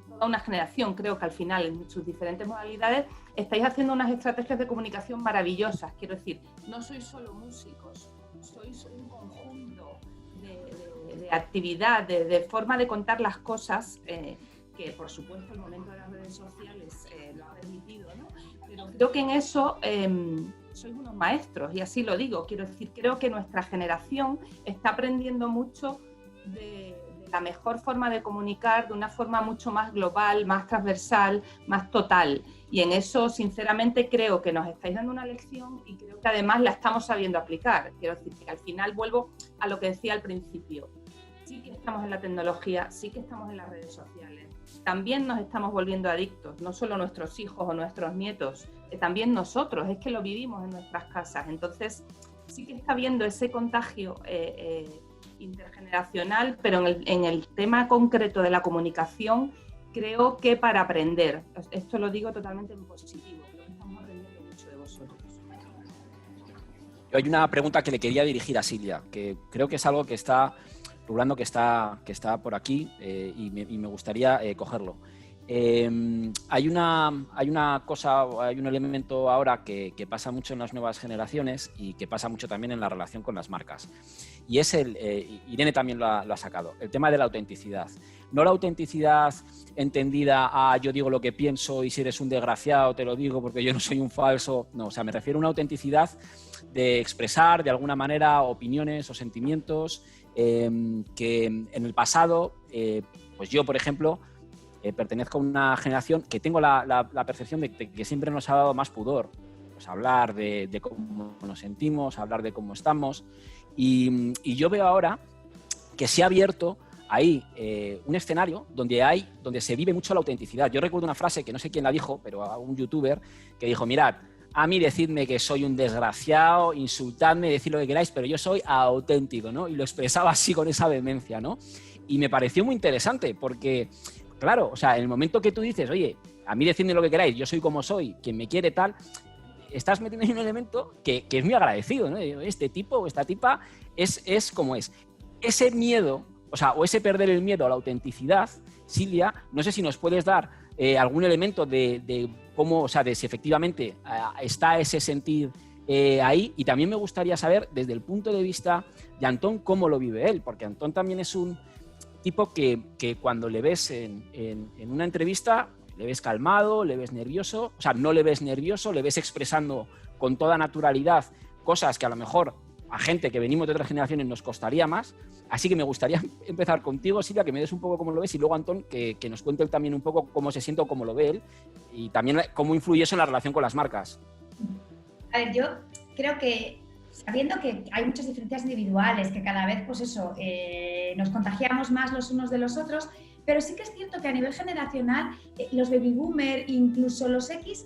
toda una generación, creo que al final, en sus diferentes modalidades, estáis haciendo unas estrategias de comunicación maravillosas. Quiero decir, no sois solo músicos, sois un conjunto de actividad, de forma de contar las cosas, que por supuesto el momento de las redes sociales lo ha permitido, ¿no? Pero creo que en eso sois unos maestros, y así lo digo. Quiero decir, creo que nuestra generación está aprendiendo mucho de la mejor forma de comunicar, de una forma mucho más global, más transversal, más total. Y en eso, sinceramente, creo que nos estáis dando una lección y creo que además la estamos sabiendo aplicar. Quiero decir que al final vuelvo a lo que decía al principio. sí que estamos en la tecnología, sí que estamos en las redes sociales. También nos estamos volviendo adictos, no solo nuestros hijos o nuestros nietos, también nosotros, es que lo vivimos en nuestras casas. Entonces, sí que está habiendo ese contagio intergeneracional, pero en el tema concreto de la comunicación, creo que para aprender, esto lo digo totalmente en positivo, creo que estamos aprendiendo mucho de vosotros. Hay una pregunta que le quería dirigir a Silvia, que creo que es algo que está rulando, que está por aquí y me gustaría cogerlo. Hay una cosa, hay un elemento ahora que pasa mucho en las nuevas generaciones y que pasa mucho también en la relación con las marcas. Y es Irene también lo ha sacado, el tema de la autenticidad. No la autenticidad entendida a yo digo lo que pienso y si eres un desgraciado te lo digo porque yo no soy un falso. No, o sea, me refiero a una autenticidad de expresar de alguna manera opiniones o sentimientos que en el pasado, pues yo, por ejemplo, pertenezco a una generación que tengo la percepción de que siempre nos ha dado más pudor. Pues hablar de cómo nos sentimos, hablar de cómo estamos. Y yo veo ahora que se ha abierto ahí un escenario donde se vive mucho la autenticidad. Yo recuerdo una frase que no sé quién la dijo, pero a un youtuber que dijo, mirad, a mí decidme que soy un desgraciado, insultadme, decid lo que queráis, pero yo soy auténtico, ¿no? Y lo expresaba así con esa vehemencia, ¿no? Y me pareció muy interesante porque, claro, o sea, en el momento que tú dices, oye, a mí decidme lo que queráis, yo soy como soy, quien me quiere tal, estás metiendo en un elemento que es muy agradecido, ¿no? Este tipo o esta tipa es como es. Ese miedo, o ese perder el miedo a la autenticidad, Silvia, no sé si nos puedes dar algún elemento de cómo, o sea, de si efectivamente está ese sentir ahí, y también me gustaría saber desde el punto de vista de Antón cómo lo vive él, porque Antón también es un tipo que cuando le ves en una entrevista le ves calmado, le ves nervioso, o sea, no le ves nervioso, le ves expresando con toda naturalidad cosas que a lo mejor a gente que venimos de otras generaciones nos costaría más. Así que me gustaría empezar contigo, Silvia, que me des un poco cómo lo ves, y luego Antón, que nos cuente él también un poco cómo se siente o cómo lo ve él, y también cómo influye eso en la relación con las marcas. A ver, yo creo que sabiendo que hay muchas diferencias individuales, que cada vez, pues eso, nos contagiamos más los unos de los otros, pero sí que es cierto que a nivel generacional, los baby boomer, incluso los X,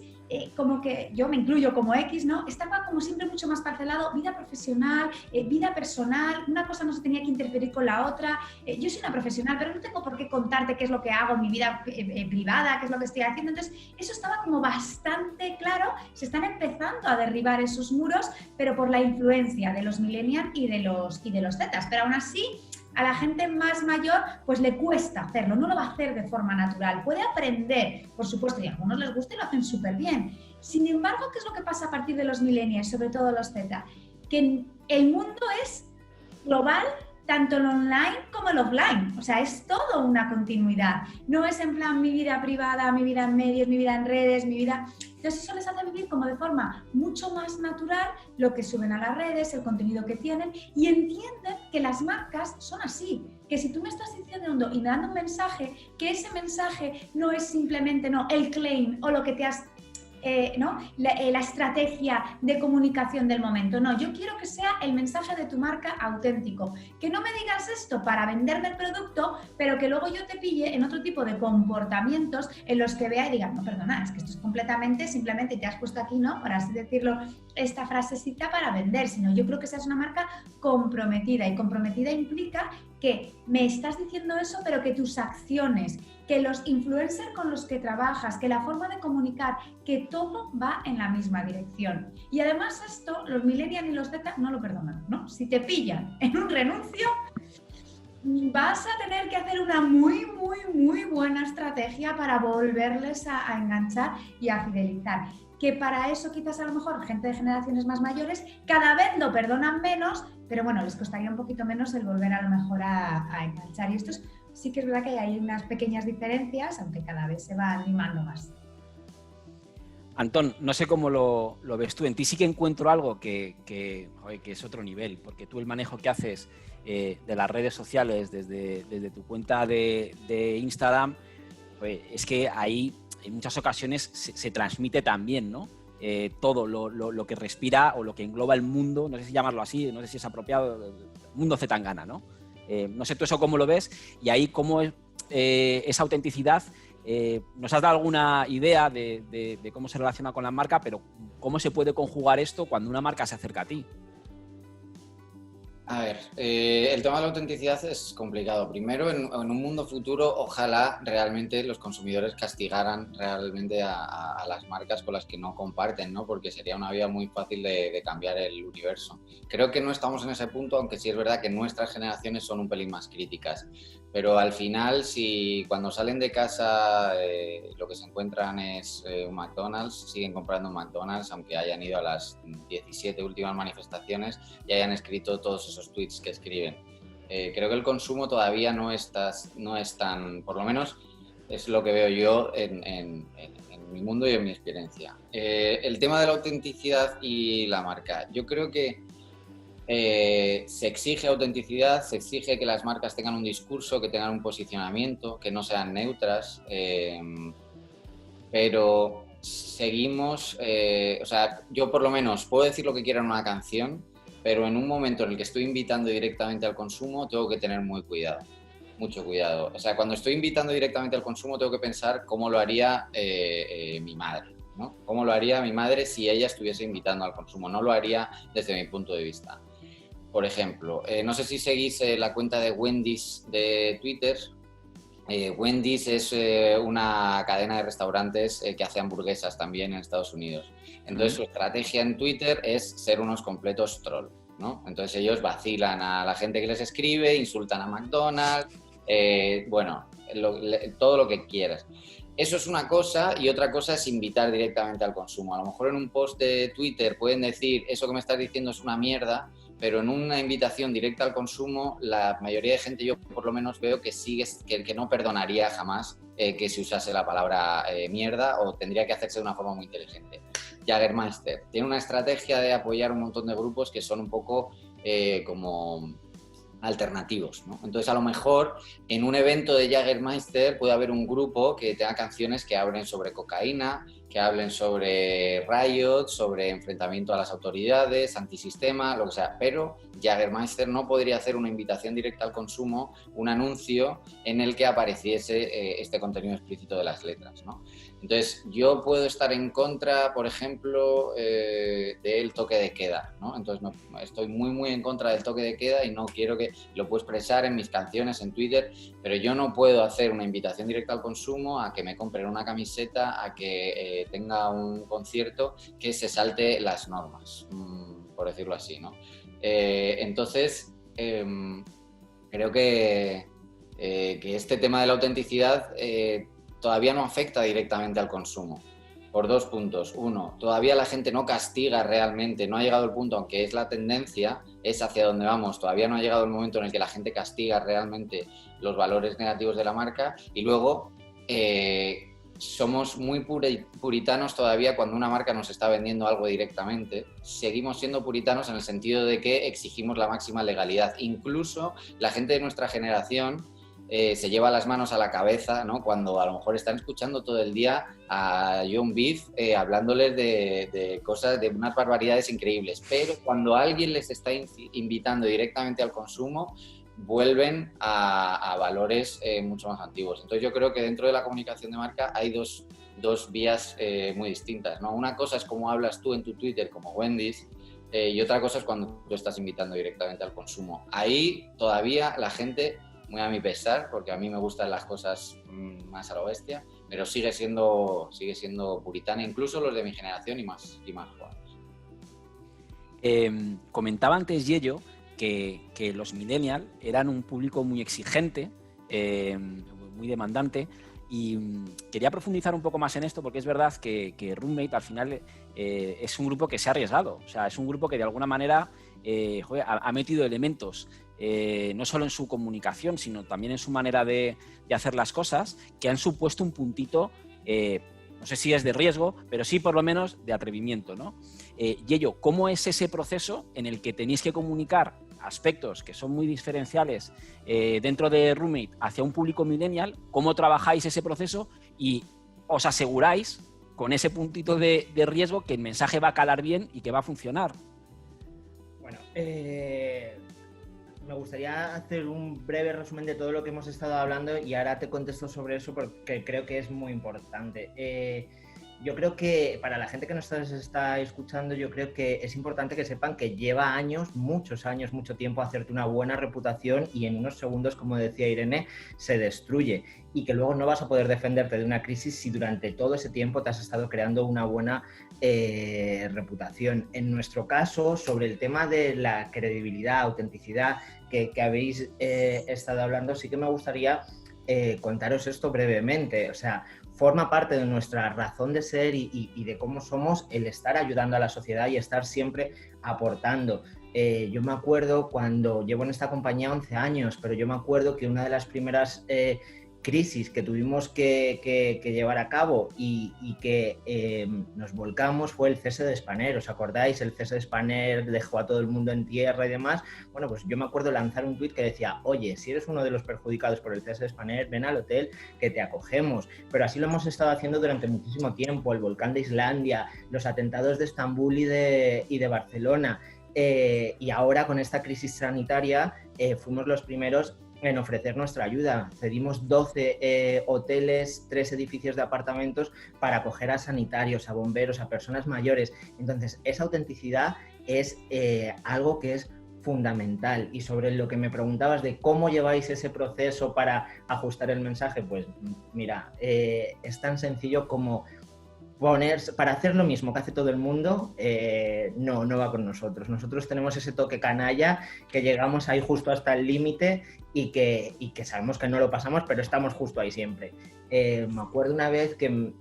como que yo me incluyo como X, ¿no? Estaba como siempre mucho más parcelado, vida profesional, vida personal, una cosa no se tenía que interferir con la otra. Yo soy una profesional, pero no tengo por qué contarte qué es lo que hago en mi vida privada, qué es lo que estoy haciendo. Entonces, eso estaba como bastante claro. Se están empezando a derribar esos muros, pero por la influencia de los millennials y de los Zetas. Pero aún así, a la gente más mayor pues le cuesta hacerlo, no lo va a hacer de forma natural, puede aprender, por supuesto, y a algunos les gusta y lo hacen súper bien. Sin embargo, ¿qué es lo que pasa a partir de los millennials, sobre todo los Z? Que el mundo es global, tanto el online como el offline, o sea, es todo una continuidad, no es en plan mi vida privada, mi vida en medios, mi vida en redes, mi vida... Entonces eso les hace vivir como de forma mucho más natural lo que suben a las redes, el contenido que tienen, y entienden que las marcas son así, que si tú me estás diciendo y dando un mensaje, que ese mensaje no es simplemente el claim o lo que te has... la estrategia de comunicación del momento. No, yo quiero que sea el mensaje de tu marca auténtico. Que no me digas esto para venderme el producto, pero que luego yo te pille en otro tipo de comportamientos en los que vea y diga, no, perdona, es que esto es completamente, simplemente te has puesto aquí, ¿no? Por así decirlo, esta frasecita para vender, sino yo creo que seas una marca comprometida, y comprometida implica que me estás diciendo eso, pero que tus acciones, que los influencers con los que trabajas, que la forma de comunicar, que todo va en la misma dirección. Y además esto, los millennials y los Z no lo perdonan, ¿no? Si te pillan en un renuncio, vas a tener que hacer una muy, muy, muy buena estrategia para volverles a enganchar y a fidelizar. Que para eso quizás a lo mejor gente de generaciones más mayores cada vez lo perdonan menos, pero bueno, les costaría un poquito menos el volver a lo mejor a enganchar. Y esto sí que es verdad que hay unas pequeñas diferencias, aunque cada vez se va animando más. Antón, no sé cómo lo ves tú. En ti sí que encuentro algo que es otro nivel, porque tú el manejo que haces de las redes sociales desde tu cuenta de Instagram, pues es que ahí en muchas ocasiones se transmite también, ¿no? Todo lo que respira o lo que engloba el mundo, no sé si llamarlo así, no sé si es apropiado, el mundo Zetangana, ¿no? No sé tú eso cómo lo ves y ahí cómo esa autenticidad, nos has dado alguna idea de cómo se relaciona con la marca, pero cómo se puede conjugar esto cuando una marca se acerca a ti. A ver, el tema de la autenticidad es complicado. Primero, en un mundo futuro, ojalá realmente los consumidores castigaran realmente a las marcas con las que no comparten, ¿no? Porque sería una vía muy fácil de cambiar el universo. Creo que no estamos en ese punto, aunque sí es verdad que nuestras generaciones son un pelín más críticas. Pero al final, si cuando salen de casa lo que se encuentran es un McDonald's, siguen comprando un McDonald's, aunque hayan ido a las 17 últimas manifestaciones y hayan escrito todos esos tweets que escriben. Creo que el consumo todavía no es tan, por lo menos es lo que veo yo en mi mundo y en mi experiencia. El tema de la autenticidad y la marca. Yo creo que se exige autenticidad, se exige que las marcas tengan un discurso, que tengan un posicionamiento, que no sean neutras, pero seguimos, o sea, yo por lo menos puedo decir lo que quiera en una canción, pero en un momento en el que estoy invitando directamente al consumo tengo que tener mucho cuidado. O sea, cuando estoy invitando directamente al consumo tengo que pensar cómo lo haría mi madre, ¿no? ¿Cómo lo haría mi madre si ella estuviese invitando al consumo? No lo haría desde mi punto de vista. Por ejemplo, no sé si seguís la cuenta de Wendy's de Twitter. Wendy's es una cadena de restaurantes que hace hamburguesas también en Estados Unidos. Entonces, su estrategia en Twitter es ser unos completos troll, ¿no? Entonces, ellos vacilan a la gente que les escribe, insultan a McDonald's, bueno, todo lo que quieras. Eso es una cosa, y otra cosa es invitar directamente al consumo. A lo mejor en un post de Twitter pueden decir, eso que me estás diciendo es una mierda, pero en una invitación directa al consumo, la mayoría de gente, yo por lo menos veo que que no perdonaría jamás que se usase la palabra mierda, o tendría que hacerse de una forma muy inteligente. Jägermeister tiene una estrategia de apoyar un montón de grupos que son un poco como alternativos, ¿no? Entonces, a lo mejor en un evento de Jägermeister puede haber un grupo que tenga canciones que hablen sobre cocaína, que hablen sobre riot, sobre enfrentamiento a las autoridades, antisistema, lo que sea, pero Jägermeister no podría hacer una invitación directa al consumo, un anuncio en el que apareciese este contenido explícito de las letras, ¿no? Entonces, yo puedo estar en contra, por ejemplo, del toque de queda, ¿no? Entonces, estoy muy en contra del toque de queda y no quiero que lo puedo expresar en mis canciones, en Twitter, pero yo no puedo hacer una invitación directa al consumo a que me compren una camiseta, a que tenga un concierto que se salte las normas, por decirlo así, ¿no? Entonces, creo que este tema de la autenticidad todavía no afecta directamente al consumo, por dos puntos. Uno, todavía la gente no castiga realmente, no ha llegado el punto, aunque es la tendencia, es hacia donde vamos, todavía no ha llegado el momento en el que la gente castiga realmente los valores negativos de la marca. Y luego, somos muy puritanos todavía cuando una marca nos está vendiendo algo directamente. Seguimos siendo puritanos en el sentido de que exigimos la máxima legalidad. Incluso la gente de nuestra generación se lleva las manos a la cabeza, ¿no? Cuando a lo mejor están escuchando todo el día a John Beef hablándoles de cosas, de unas barbaridades increíbles, pero cuando alguien les está invitando directamente al consumo, vuelven a valores mucho más antiguos. Entonces yo creo que dentro de la comunicación de marca hay dos vías muy distintas, ¿no? Una cosa es cómo hablas tú en tu Twitter como Wendy's, y otra cosa es cuando tú estás invitando directamente al consumo. Ahí todavía la gente, muy a mi pesar, porque a mí me gustan las cosas más a lo bestia, pero sigue siendo puritana, incluso los de mi generación y más jóvenes. Comentaba antes Yello que los millennials eran un público muy exigente, muy demandante, y quería profundizar un poco más en esto porque es verdad que Roommate al final es un grupo que se ha arriesgado, o sea, es un grupo que de alguna manera ha metido elementos no solo en su comunicación, sino también en su manera de hacer las cosas, que han supuesto un puntito, no sé si es de riesgo, pero sí por lo menos de atrevimiento, ¿no? Yello, ¿cómo es ese proceso en el que tenéis que comunicar aspectos que son muy diferenciales dentro de Roommate hacia un público millennial? ¿Cómo trabajáis ese proceso y os aseguráis con ese puntito de riesgo que el mensaje va a calar bien y que va a funcionar? Bueno, me gustaría hacer un breve resumen de todo lo que hemos estado hablando y ahora te contesto sobre eso porque creo que es muy importante. Yo creo que para la gente que nos está escuchando, yo creo que es importante que sepan que lleva años, muchos años, mucho tiempo hacerte una buena reputación y en unos segundos, como decía Irene, se destruye y que luego no vas a poder defenderte de una crisis si durante todo ese tiempo te has estado creando una buena reputación. En nuestro caso, sobre el tema de la credibilidad, autenticidad que habéis estado hablando, sí que me gustaría contaros esto brevemente. O sea, forma parte de nuestra razón de ser y de cómo somos el estar ayudando a la sociedad y estar siempre aportando. Yo me acuerdo cuando llevo en esta compañía 11 años, pero yo me acuerdo que una de las primeras crisis que tuvimos que llevar a cabo y que nos volcamos fue el cese de Spanair. ¿Os acordáis? El cese de Spanair dejó a todo el mundo en tierra y demás. Bueno, pues yo me acuerdo lanzar un tuit que decía: oye, si eres uno de los perjudicados por el cese de Spanair, ven al hotel que te acogemos. Pero así lo hemos estado haciendo durante muchísimo tiempo. El volcán de Islandia, los atentados de Estambul y de Barcelona. Y ahora con esta crisis sanitaria fuimos los primeros en ofrecer nuestra ayuda. Cedimos 12 hoteles, 3 edificios de apartamentos para acoger a sanitarios, a bomberos, a personas mayores. Entonces, esa autenticidad es algo que es fundamental. Y sobre lo que me preguntabas de cómo lleváis ese proceso para ajustar el mensaje, pues mira, es tan sencillo como para hacer lo mismo que hace todo el mundo, no va con nosotros. Nosotros tenemos ese toque canalla, que llegamos ahí justo hasta el límite y que sabemos que no lo pasamos, pero estamos justo ahí siempre. Me acuerdo una vez que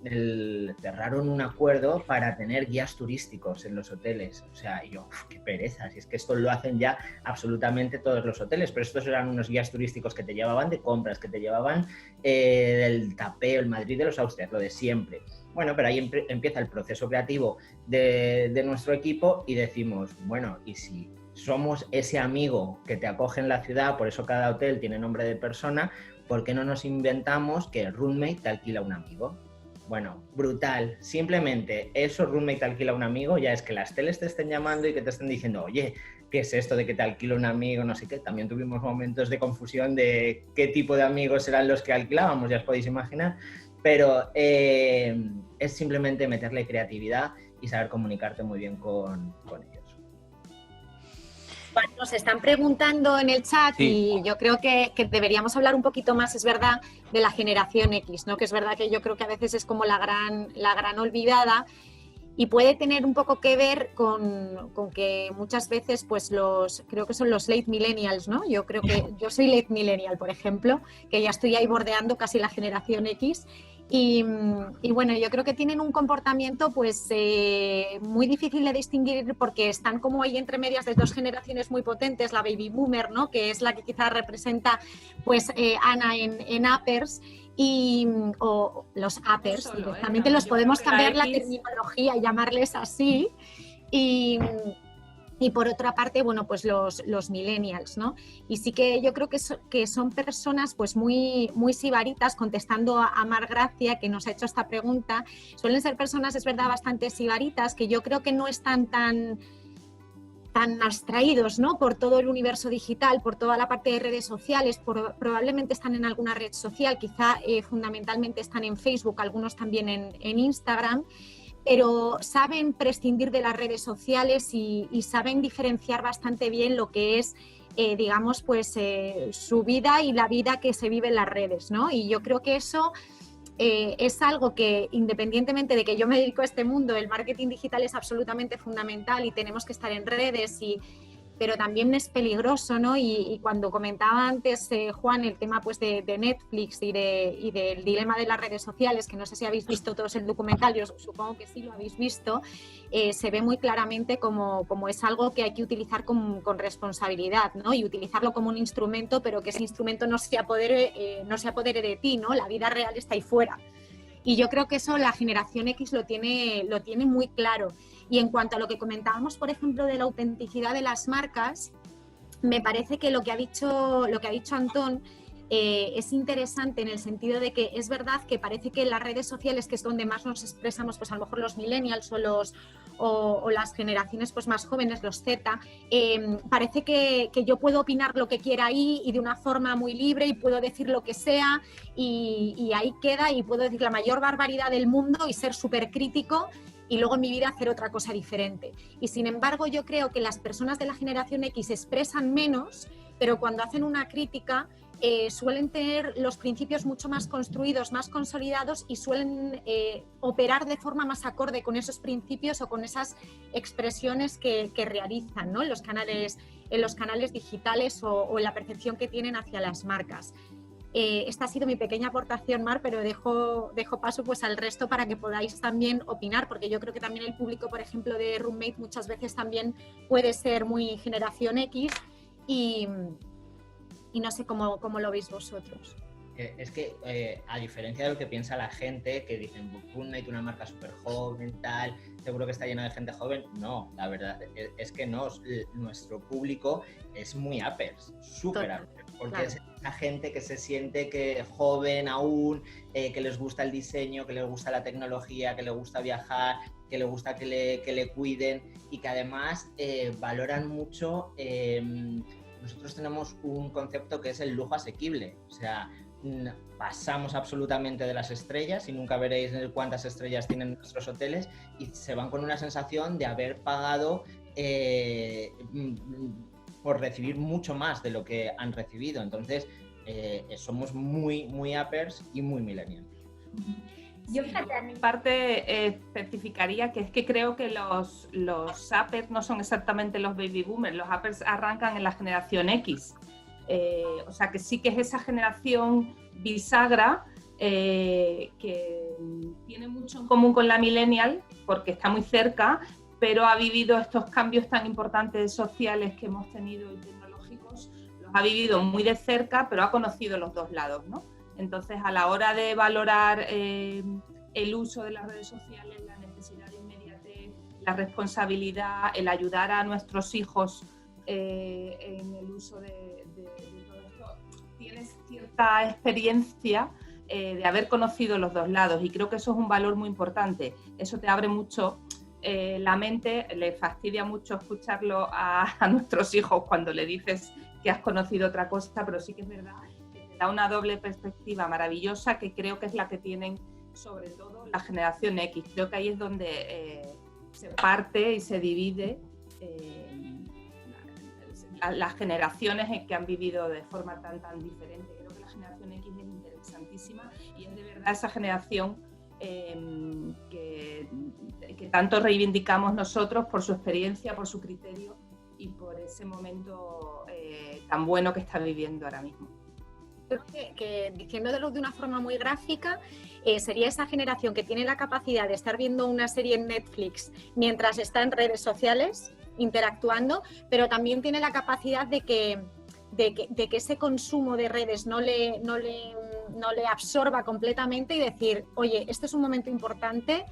cerraron un acuerdo para tener guías turísticos en los hoteles. O sea, yo, qué pereza, si es que esto lo hacen ya absolutamente todos los hoteles, pero estos eran unos guías turísticos que te llevaban de compras, que te llevaban del tapeo, el Madrid de los Austrias, lo de siempre. Bueno, pero ahí empieza el proceso creativo de nuestro equipo y decimos, bueno, ¿y si somos ese amigo que te acoge en la ciudad? Por eso cada hotel tiene nombre de persona. ¿Por qué no nos inventamos que el roommate te alquila un amigo? Bueno, brutal. Simplemente eso, roommate te alquila un amigo, ya es que las teles te estén llamando y que te estén diciendo, oye, ¿qué es esto de que te alquila un amigo? No sé qué. También tuvimos momentos de confusión de qué tipo de amigos eran los que alquilábamos, ya os podéis imaginar. Pero es simplemente meterle creatividad y saber comunicarte muy bien con ellos. Bueno, nos están preguntando en el chat, sí. Y yo creo que deberíamos hablar un poquito más, es verdad, de la generación X, ¿no? Que es verdad que yo creo que a veces es como la gran olvidada y puede tener un poco que ver con que muchas veces pues creo que son los late millennials, ¿no? Yo creo que yo soy late millennial, por ejemplo, que ya estoy ahí bordeando casi la generación X. Y bueno, yo creo que tienen un comportamiento pues muy difícil de distinguir porque están como ahí entre medias de dos generaciones muy potentes, la baby boomer, ¿no? Que es la que quizás representa pues Ana en uppers o los uppers, no directamente los podemos cambiar la terminología y llamarles así. Y por otra parte, bueno, pues los millennials, ¿no? Y sí que yo creo que son personas pues muy, muy sibaritas, contestando a Mar Gracia, que nos ha hecho esta pregunta. Suelen ser personas, es verdad, bastante sibaritas, que yo creo que no están tan abstraídos, ¿no? Por todo el universo digital, por toda la parte de redes sociales, probablemente están en alguna red social, quizá fundamentalmente están en Facebook, algunos también en Instagram, pero saben prescindir de las redes sociales y saben diferenciar bastante bien lo que es, digamos, pues su vida y la vida que se vive en las redes, ¿no? Y yo creo que eso es algo que, independientemente de que yo me dedico a este mundo, el marketing digital es absolutamente fundamental y tenemos que estar en redes, pero también es peligroso, ¿no? Y cuando comentaba antes, Juan, el tema pues de Netflix y del dilema de las redes sociales, que no sé si habéis visto todos el documental, yo supongo que sí lo habéis visto, se ve muy claramente como es algo que hay que utilizar con responsabilidad, ¿no? Y utilizarlo como un instrumento, pero que ese instrumento no se apodere de ti, ¿no? La vida real está ahí fuera. Y yo creo que eso la generación X lo tiene muy claro. Y en cuanto a lo que comentábamos, por ejemplo, de la autenticidad de las marcas, me parece que lo que ha dicho Antón es interesante en el sentido de que es verdad que parece que en las redes sociales, que es donde más nos expresamos, pues a lo mejor los millennials o o las generaciones pues, más jóvenes, los Z, parece que yo puedo opinar lo que quiera ahí y de una forma muy libre y puedo decir lo que sea y ahí queda y puedo decir la mayor barbaridad del mundo y ser súper crítico y luego en mi vida hacer otra cosa diferente. Y sin embargo yo creo que las personas de la generación X expresan menos, pero cuando hacen una crítica suelen tener los principios mucho más construidos, más consolidados y suelen operar de forma más acorde con esos principios o con esas expresiones que realizan, ¿no? en los canales digitales o en la percepción que tienen hacia las marcas. Esta ha sido mi pequeña aportación, Mar, pero dejo paso pues, al resto para que podáis también opinar, porque yo creo que también el público, por ejemplo, de Roommate muchas veces también puede ser muy generación X y no sé cómo lo veis vosotros. Es que, a diferencia de lo que piensa la gente, que dicen, Roommate, una marca súper joven, tal, seguro que está llena de gente joven. No, la verdad es que no. Nuestro público es muy uppers, súper uppers, porque claro, es la gente que se siente joven aún, que les gusta el diseño, que les gusta la tecnología, que les gusta viajar, que les gusta que le cuiden y que además valoran mucho. Nosotros tenemos un concepto que es el lujo asequible, o sea, pasamos absolutamente de las estrellas y nunca veréis cuántas estrellas tienen nuestros hoteles y se van con una sensación de haber pagado por recibir mucho más de lo que han recibido. Entonces, somos muy, muy uppers y muy millennials. Yo, fíjate, a mi parte especificaría que es que creo que los uppers no son exactamente los baby boomers, los uppers arrancan en la generación X. O sea que sí que es esa generación bisagra que tiene mucho en común con la millennial porque está muy cerca, pero ha vivido estos cambios tan importantes sociales que hemos tenido y tecnológicos, los ha vivido muy de cerca, pero ha conocido los dos lados, ¿no? Entonces, a la hora de valorar el uso de las redes sociales, la necesidad de inmediatez, la responsabilidad, el ayudar a nuestros hijos en el uso de todo esto, tienes cierta experiencia de haber conocido los dos lados y creo que eso es un valor muy importante. Eso te abre mucho la mente, le fastidia mucho escucharlo a nuestros hijos cuando le dices que has conocido otra cosa, pero sí que es verdad que te da una doble perspectiva maravillosa que creo que es la que tienen sobre todo la generación X. Creo que ahí es donde se parte y se divide las generaciones que han vivido de forma tan diferente. Creo que la generación X es interesantísima y es de verdad esa generación que tanto reivindicamos nosotros por su experiencia, por su criterio y por ese momento tan bueno que está viviendo ahora mismo. Creo que diciéndolo de una forma muy gráfica, sería esa generación que tiene la capacidad de estar viendo una serie en Netflix mientras está en redes sociales, interactuando, pero también tiene la capacidad de que ese consumo de redes no le absorba completamente y decir, oye, este es un momento importante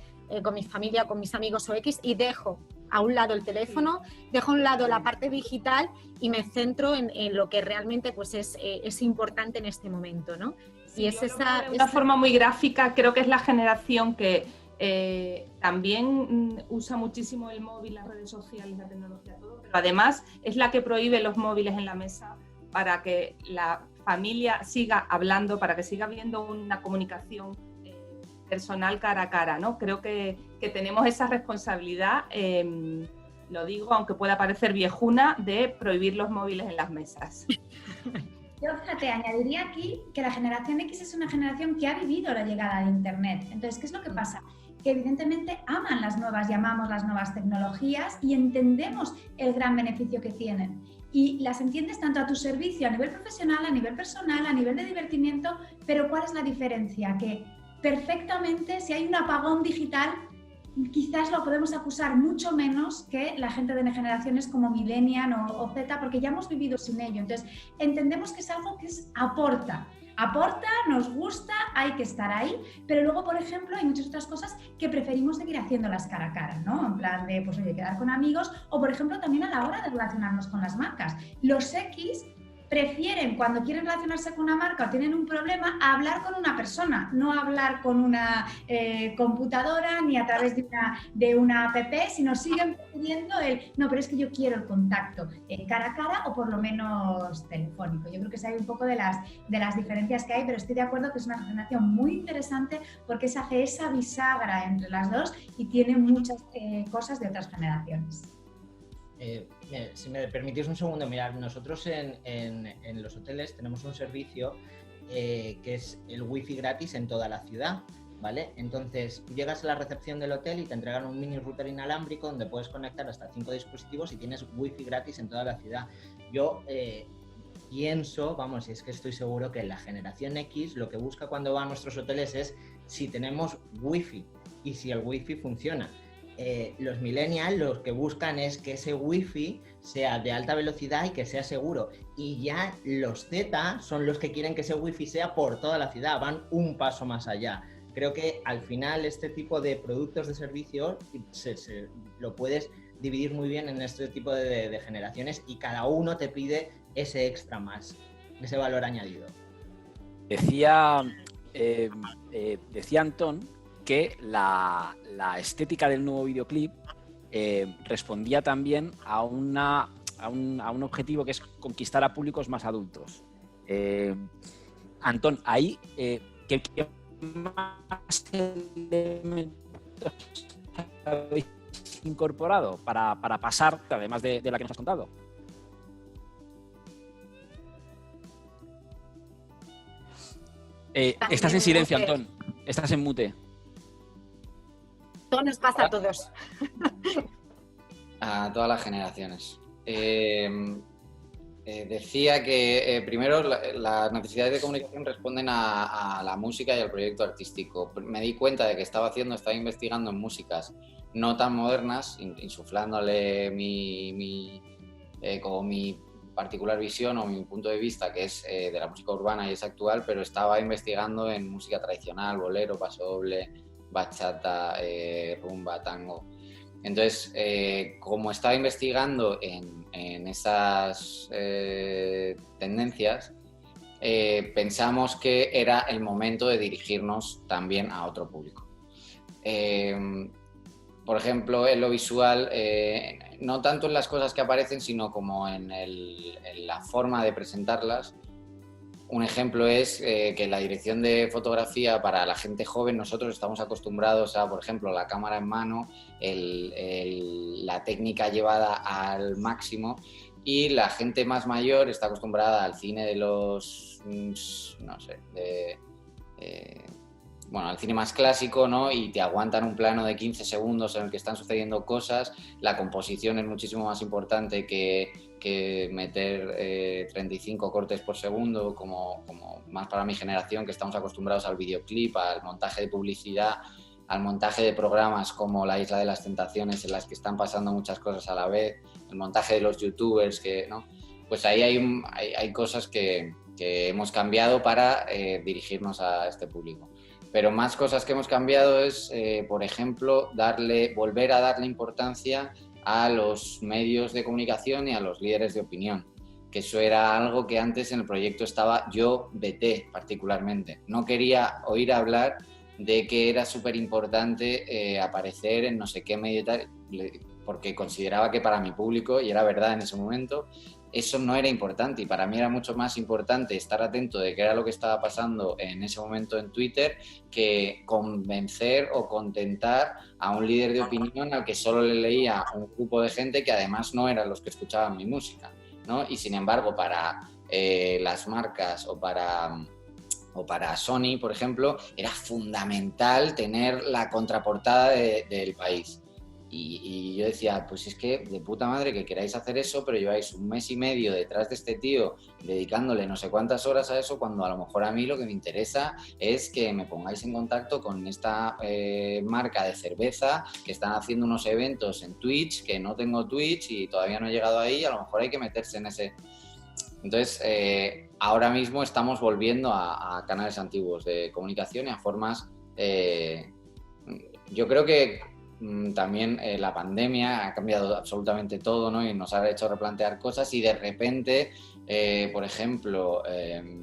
con mi familia, con mis amigos o X, y dejo a un lado el teléfono, dejo a un lado la parte digital y me centro en lo que realmente pues, es importante en este momento, ¿no? Sí, y es de una forma muy gráfica, creo que es la generación que también usa muchísimo el móvil, las redes sociales, la tecnología, todo, pero además es la que prohíbe los móviles en la mesa para que la familia siga hablando, para que siga habiendo una comunicación personal cara a cara, ¿no? Creo que tenemos esa responsabilidad, lo digo aunque pueda parecer viejuna, de prohibir los móviles en las mesas. Yo, fíjate, añadiría aquí que la generación X es una generación que ha vivido la llegada de Internet. Entonces, ¿qué es lo que pasa? Que evidentemente aman las nuevas, llamamos las nuevas tecnologías y entendemos el gran beneficio que tienen. Y las entiendes tanto a tu servicio, a nivel profesional, a nivel personal, a nivel de divertimiento, pero ¿cuál es la diferencia? Que perfectamente, si hay un apagón digital, quizás lo podemos acusar mucho menos que la gente de generaciones como Millennial o Z, porque ya hemos vivido sin ello. Entonces, entendemos que es algo que aporta, nos gusta, hay que estar ahí, pero luego, por ejemplo, hay muchas otras cosas que preferimos seguir haciéndolas cara a cara, ¿no? En plan de, pues oye, quedar con amigos, o por ejemplo, también a la hora de relacionarnos con las marcas. Los X prefieren, cuando quieren relacionarse con una marca o tienen un problema, hablar con una persona, no hablar con una computadora ni a través de una app, sino siguen prefiriendo no, pero es que yo quiero el contacto cara a cara o por lo menos telefónico. Yo creo que esa hay un poco de las diferencias que hay, pero estoy de acuerdo que es una generación muy interesante porque se hace esa bisagra entre las dos y tiene muchas cosas de otras generaciones. Si me permitís un segundo, mirad, nosotros en los hoteles tenemos un servicio que es el wifi gratis en toda la ciudad, ¿vale? Entonces, tú llegas a la recepción del hotel y te entregan un mini router inalámbrico donde puedes conectar hasta 5 dispositivos y tienes wifi gratis en toda la ciudad. Yo pienso, vamos, y es que estoy seguro que la generación X lo que busca cuando va a nuestros hoteles es si tenemos wifi y si el wifi funciona. Los millennials lo que buscan es que ese wifi sea de alta velocidad y que sea seguro. Y ya los Z son los que quieren que ese wifi sea por toda la ciudad, van un paso más allá. Creo que al final este tipo de productos de servicios lo puedes dividir muy bien en este tipo de generaciones y cada uno te pide ese extra más, ese valor añadido. Decía Antón que la estética del nuevo videoclip respondía también a un objetivo que es conquistar a públicos más adultos. Antón, ahí, ¿qué más elementos habéis incorporado para pasar, además de la que nos has contado? Estás en silencio, Antón. Estás en mute. Todo nos pasa a todos. A todas las generaciones. Decía que primero las necesidades de comunicación responden a la música y al proyecto artístico. Me di cuenta de que estaba investigando en músicas no tan modernas, insuflándole como mi particular visión o mi punto de vista, que es de la música urbana y es actual, pero estaba investigando en música tradicional, bolero, pasodoble, bachata, rumba, tango. Entonces, como estaba investigando en esas tendencias, pensamos que era el momento de dirigirnos también a otro público. Por ejemplo, en lo visual, no tanto en las cosas que aparecen, sino como en la forma de presentarlas. Un ejemplo es que la dirección de fotografía para la gente joven, nosotros estamos acostumbrados a, por ejemplo, la cámara en mano, la técnica llevada al máximo, y la gente más mayor está acostumbrada al cine de los, no sé, al cine más clásico, ¿no? Y te aguantan un plano de 15 segundos en el que están sucediendo cosas. La composición es muchísimo más importante que meter 35 cortes por segundo, como más para mi generación, que estamos acostumbrados al videoclip, al montaje de publicidad, al montaje de programas como La Isla de las Tentaciones, en las que están pasando muchas cosas a la vez, el montaje de los youtubers, ¿no? Pues ahí hay cosas que hemos cambiado para dirigirnos a este público. Pero más cosas que hemos cambiado es, por ejemplo, volver a darle importancia a los medios de comunicación y a los líderes de opinión, que eso era algo que antes en el proyecto yo veté particularmente. No quería oír hablar de que era súper importante aparecer en no sé qué medio y tal, porque consideraba que para mi público, y era verdad en ese momento, eso no era importante, y para mí era mucho más importante estar atento de qué era lo que estaba pasando en ese momento en Twitter que convencer o contentar a un líder de opinión al que solo le leía un grupo de gente que además no eran los que escuchaban mi música, ¿no? Y sin embargo, para las marcas o para Sony, por ejemplo, era fundamental tener la contraportada del país. Y yo decía, pues es que de puta madre que queráis hacer eso, pero lleváis un mes y medio detrás de este tío dedicándole no sé cuántas horas a eso, cuando a lo mejor a mí lo que me interesa es que me pongáis en contacto con esta marca de cerveza que están haciendo unos eventos en Twitch, que no tengo Twitch y todavía no he llegado ahí, a lo mejor hay que meterse en ese... Entonces, ahora mismo estamos volviendo a canales antiguos de comunicación y a formas... yo creo que también la pandemia ha cambiado absolutamente todo, ¿no? Y nos ha hecho replantear cosas y de repente, por ejemplo,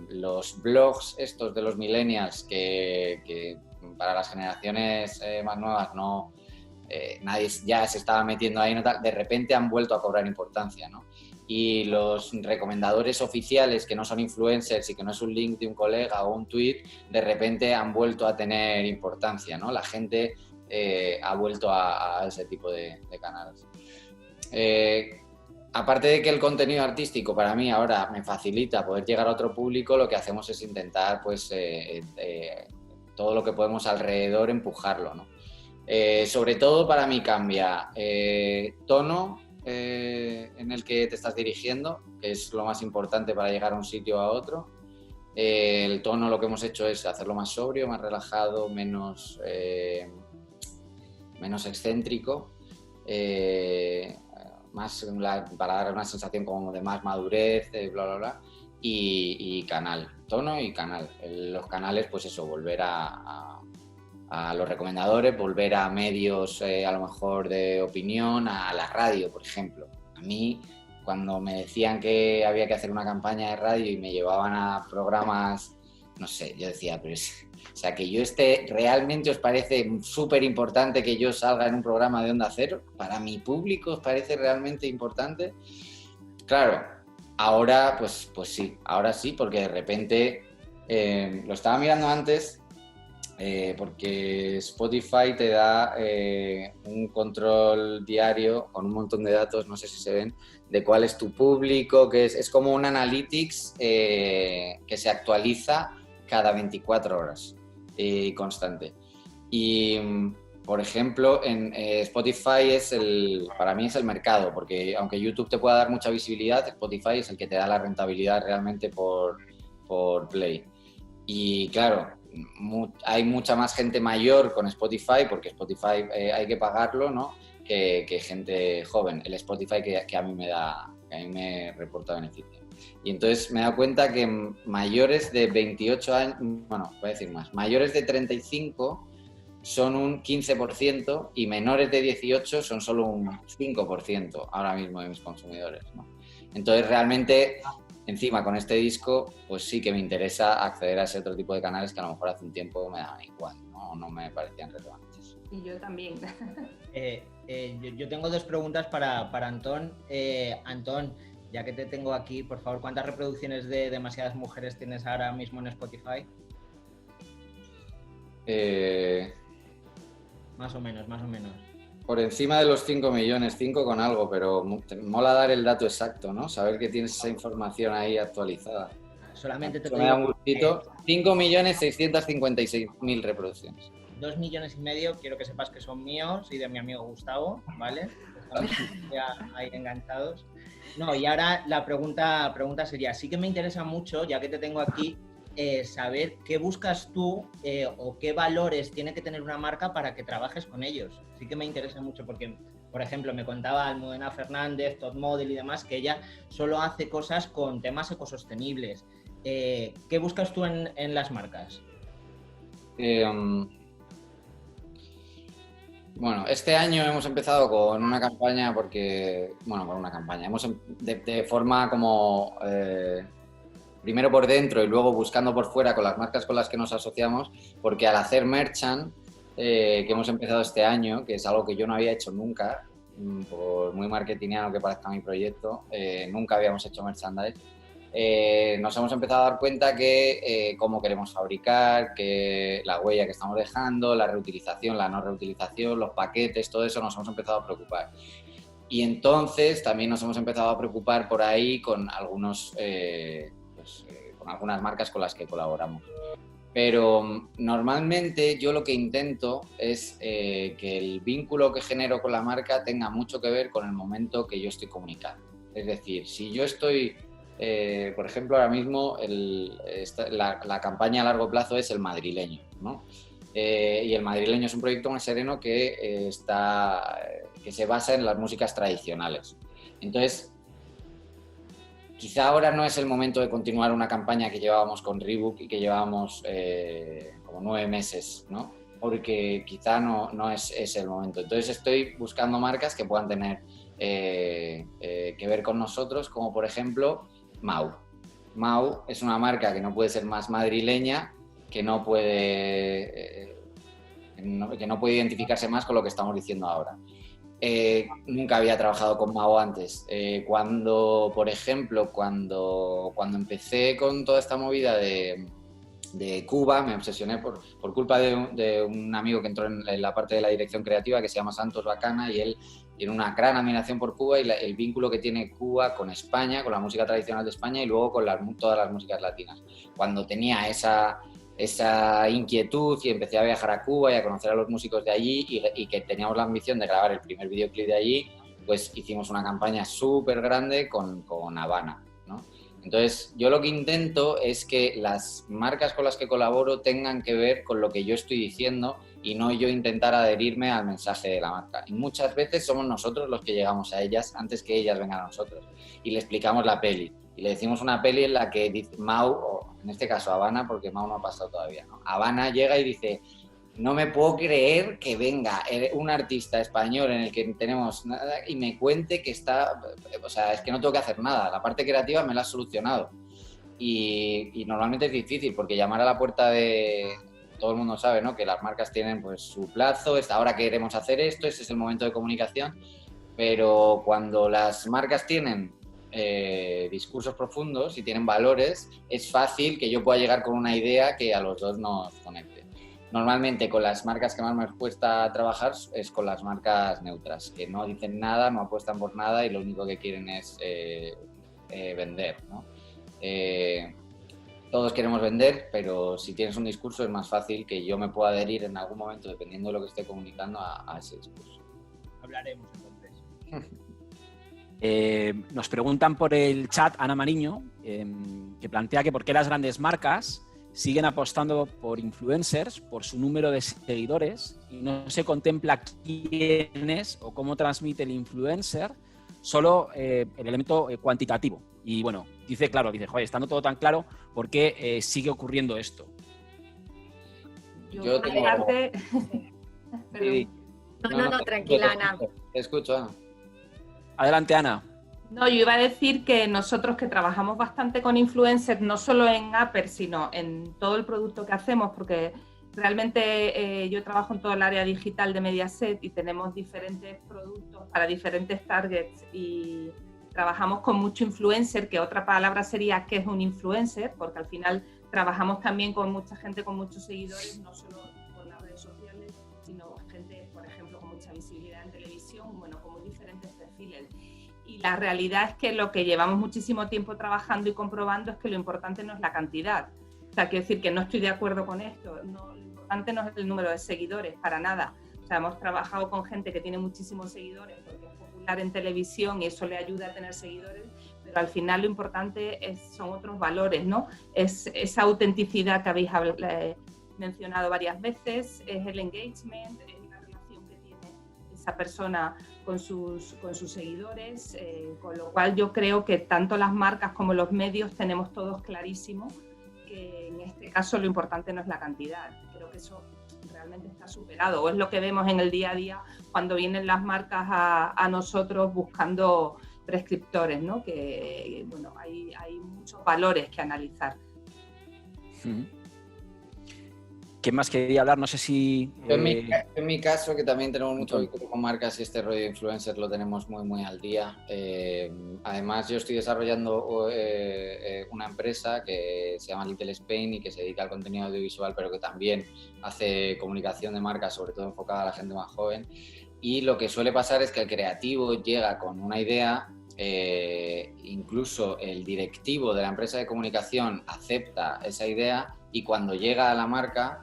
los blogs estos de los millennials que para las generaciones más nuevas nadie ya se estaba metiendo ahí, de repente han vuelto a cobrar importancia, ¿no? Y los recomendadores oficiales que no son influencers y que no es un link de un colega o un tweet, de repente han vuelto a tener importancia, ¿no? La gente ha vuelto a ese tipo de canales. Aparte de que el contenido artístico para mí ahora me facilita poder llegar a otro público, lo que hacemos es intentar pues todo lo que podemos alrededor empujarlo, ¿no? Sobre todo para mí cambia tono en el que te estás dirigiendo, que es lo más importante para llegar a un sitio a otro. El tono, lo que hemos hecho es hacerlo más sobrio, más relajado, menos excéntrico, para dar una sensación como de más madurez, bla, bla, bla. Y canal, tono y canal. Los canales, pues eso, volver a los recomendadores, volver a medios a lo mejor de opinión, a la radio, por ejemplo. A mí, cuando me decían que había que hacer una campaña de radio y me llevaban a programas, no sé, yo decía, pero o sea, que yo ¿realmente os parece súper importante que yo salga en un programa de Onda Cero? ¿Para mi público os parece realmente importante? Claro, ahora pues sí, ahora sí, porque de repente lo estaba mirando antes. Porque Spotify te da un control diario con un montón de datos, no sé si se ven, de cuál es tu público, que es como un analytics que se actualiza cada 24 horas constante. Y, por ejemplo, en Spotify para mí es el mercado, porque aunque YouTube te pueda dar mucha visibilidad, Spotify es el que te da la rentabilidad realmente por play. Y claro, hay mucha más gente mayor con Spotify, porque Spotify hay que pagarlo, ¿no? Que gente joven. El Spotify que a mí me reporta beneficio. Y entonces me he dado cuenta que mayores de 28 años, bueno, voy a decir más, mayores de 35 son un 15% y menores de 18 son solo un 5% ahora mismo de mis consumidores, ¿no? Entonces realmente, encima con este disco, pues sí que me interesa acceder a ese otro tipo de canales que a lo mejor hace un tiempo me daban igual, no me parecían relevantes. Y yo también. Yo tengo dos preguntas para Antón. Antón, ya que te tengo aquí, por favor, ¿cuántas reproducciones de Demasiadas Mujeres tienes ahora mismo en Spotify? Más o menos. Por encima de los 5 millones, 5 con algo, pero mola dar el dato exacto, ¿no? Saber que tienes esa información ahí actualizada. Solamente te me da un gustito. 5.656.000 reproducciones. 2,5 millones, quiero que sepas que son míos y de mi amigo Gustavo, ¿vale? Estamos ya ahí enganchados. No, y ahora la pregunta sería, sí que me interesa mucho, ya que te tengo aquí, saber qué buscas tú o qué valores tiene que tener una marca para que trabajes con ellos. Sí que me interesa mucho porque, por ejemplo, me contaba Almudena Fernández, Top Model y demás, que ella solo hace cosas con temas ecosostenibles. ¿Qué buscas tú en las marcas? Bueno, este año hemos empezado con una campaña de forma como primero por dentro y luego buscando por fuera con las marcas con las que nos asociamos, porque al hacer merchant, que hemos empezado este año, que es algo que yo no había hecho nunca, por muy marketingiano que parezca mi proyecto, nunca habíamos hecho merchandise. Nos hemos empezado a dar cuenta que cómo queremos fabricar, que la huella que estamos dejando, la reutilización, la no reutilización, los paquetes, todo eso nos hemos empezado a preocupar. Y entonces también nos hemos empezado a preocupar por ahí con con algunas marcas con las que colaboramos. Pero normalmente yo lo que intento es que el vínculo que genero con la marca tenga mucho que ver con el momento que yo estoy comunicando. Es decir, si yo estoy... por ejemplo, ahora mismo la campaña a largo plazo es el madrileño, ¿no? Y el madrileño es un proyecto más sereno que se basa en las músicas tradicionales. Entonces, quizá ahora no es el momento de continuar una campaña que llevábamos con Reebok y que llevábamos como 9 meses, ¿no? porque quizá no es el momento. Entonces estoy buscando marcas que puedan tener que ver con nosotros, como por ejemplo Mau. Mau es una marca que no puede ser más madrileña, que no puede identificarse más con lo que estamos diciendo ahora. Nunca había trabajado con Mau antes. Cuando empecé con toda esta movida de Cuba, me obsesioné por culpa de un amigo que entró en la parte de la dirección creativa, que se llama Santos Bacana, y él tiene una gran admiración por Cuba y el vínculo que tiene Cuba con España, con la música tradicional de España y luego con todas las músicas latinas. Cuando tenía esa inquietud y empecé a viajar a Cuba y a conocer a los músicos de allí y que teníamos la ambición de grabar el primer videoclip de allí, pues hicimos una campaña súper grande con Habana, ¿no? Entonces, yo lo que intento es que las marcas con las que colaboro tengan que ver con lo que yo estoy diciendo y no yo intentar adherirme al mensaje de la marca. Y muchas veces somos nosotros los que llegamos a ellas antes que ellas vengan a nosotros y le explicamos la peli. Y le decimos una peli en la que dice Mau, o en este caso Habana, porque Mau no ha pasado todavía, ¿no? Habana llega y dice: no me puedo creer que venga un artista español en el que tenemos nada y me cuente que está... O sea, es que no tengo que hacer nada. La parte creativa me la has solucionado. Y normalmente es difícil porque llamar a la puerta de... Todo el mundo sabe, ¿no?, que las marcas tienen pues su plazo, ahora queremos hacer esto, ese es el momento de comunicación. Pero cuando las marcas tienen discursos profundos y tienen valores, es fácil que yo pueda llegar con una idea que a los dos nos conecte. Normalmente con las marcas que más me cuesta trabajar es con las marcas neutras, que no dicen nada, no apuestan por nada y lo único que quieren es vender, ¿no? Todos queremos vender, pero si tienes un discurso es más fácil que yo me pueda adherir en algún momento, dependiendo de lo que esté comunicando, a ese discurso. Hablaremos entonces. Nos preguntan por el chat Ana Mariño, que plantea que por qué las grandes marcas siguen apostando por influencers, por su número de seguidores, y no se contempla quién es o cómo transmite el influencer, solo el elemento cuantitativo. Y bueno, dice, joder, estando todo tan claro, ¿por qué sigue ocurriendo esto? Yo tengo... Sí. No, tranquila, Ana. Te escucho, Ana. Adelante, Ana. No, yo iba a decir que nosotros que trabajamos bastante con influencers, no solo en Upper, sino en todo el producto que hacemos, porque realmente yo trabajo en todo el área digital de Mediaset y tenemos diferentes productos para diferentes targets y trabajamos con mucho influencer, que otra palabra sería ¿qué es un influencer? Porque al final trabajamos también con mucha gente con muchos seguidores, no solo por las redes sociales, sino gente, por ejemplo, con mucha visibilidad en televisión, bueno, con muy diferentes perfiles. Y la realidad es que lo que llevamos muchísimo tiempo trabajando y comprobando es que lo importante no es la cantidad. O sea, quiero decir que no estoy de acuerdo con esto. No, lo importante no es el número de seguidores, para nada. O sea, hemos trabajado con gente que tiene muchísimos seguidores porque es popular en televisión y eso le ayuda a tener seguidores, pero al final lo importante son otros valores, ¿no? Es esa autenticidad que habéis mencionado varias veces, es el engagement, es la relación que tiene esa persona con sus seguidores, con lo cual yo creo que tanto las marcas como los medios tenemos todos clarísimo que en este caso lo importante no es la cantidad. Creo que eso realmente está superado, o es lo que vemos en el día a día cuando vienen las marcas a nosotros buscando prescriptores, ¿no? Que bueno, hay muchos valores que analizar. ¿Quién más quería hablar? No sé si... En mi caso, que también tenemos mucho vínculo con marcas y este rollo de influencers lo tenemos muy, muy al día. Además, yo estoy desarrollando una empresa que se llama Little Spain y que se dedica al contenido audiovisual, pero que también hace comunicación de marcas, sobre todo enfocada a la gente más joven. Y lo que suele pasar es que el creativo llega con una idea, incluso el directivo de la empresa de comunicación acepta esa idea y cuando llega a la marca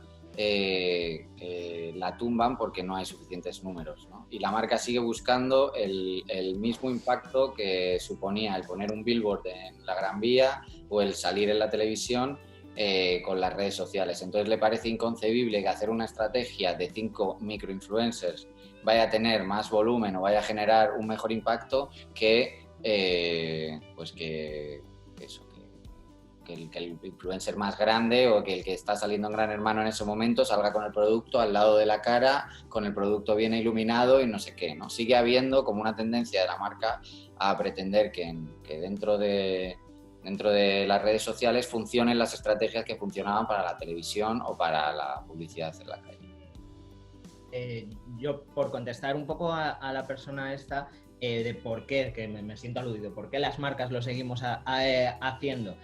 la tumban porque no hay suficientes números, ¿no? Y la marca sigue buscando el mismo impacto que suponía el poner un billboard en la Gran Vía o el salir en la televisión con las redes sociales. Entonces le parece inconcebible que hacer una estrategia de 5 microinfluencers vaya a tener más volumen o vaya a generar un mejor impacto que que el influencer más grande o que el que está saliendo en Gran Hermano en ese momento salga con el producto al lado de la cara, con el producto bien iluminado y no sé qué, ¿no? Sigue habiendo como una tendencia de la marca a pretender que dentro de las redes sociales funcionen las estrategias que funcionaban para la televisión o para la publicidad en la calle. Yo, por contestar un poco a la persona esta, de por qué, que me siento aludido, por qué las marcas lo seguimos haciendo.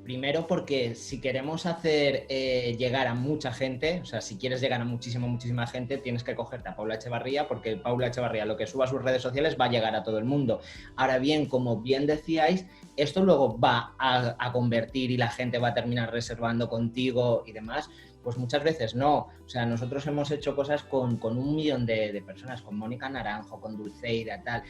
Primero porque si queremos hacer llegar a mucha gente, o sea, si quieres llegar a muchísima gente, tienes que cogerte a Paula Echevarría, porque Paula Echevarría lo que suba a sus redes sociales va a llegar a todo el mundo. Ahora bien, como bien decíais, esto luego va a convertir y la gente va a terminar reservando contigo y demás. Pues muchas veces no. O sea, nosotros hemos hecho cosas con 1 millón de personas, con Mónica Naranjo, con Dulceida, tal.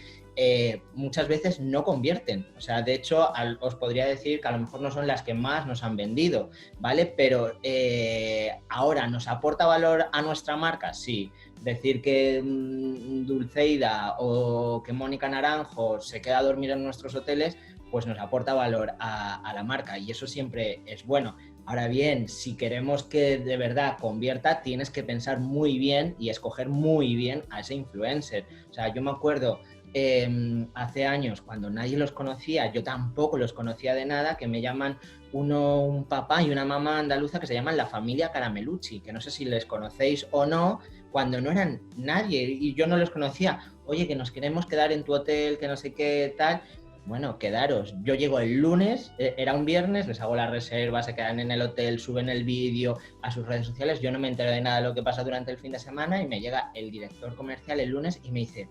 Muchas veces no convierten. O sea, de hecho, os podría decir que a lo mejor no son las que más nos han vendido, ¿vale? Pero ahora, ¿nos aporta valor a nuestra marca? Sí. Decir que Dulceida o que Mónica Naranjo se queda a dormir en nuestros hoteles, pues nos aporta valor a la marca y eso siempre es bueno. Ahora bien, si queremos que de verdad convierta, tienes que pensar muy bien y escoger muy bien a ese influencer. O sea, yo me acuerdo hace años, cuando nadie los conocía, yo tampoco los conocía de nada, que me llaman un papá y una mamá andaluza que se llaman la familia Caramelucci, que no sé si les conocéis o no, cuando no eran nadie y yo no los conocía. Oye, que nos queremos quedar en tu hotel, que no sé qué tal. Bueno, quedaros. Yo llego el lunes, era un viernes, les hago la reserva, se quedan en el hotel, suben el vídeo a sus redes sociales. Yo no me entero de nada de lo que pasa durante el fin de semana y me llega el director comercial el lunes y me dice: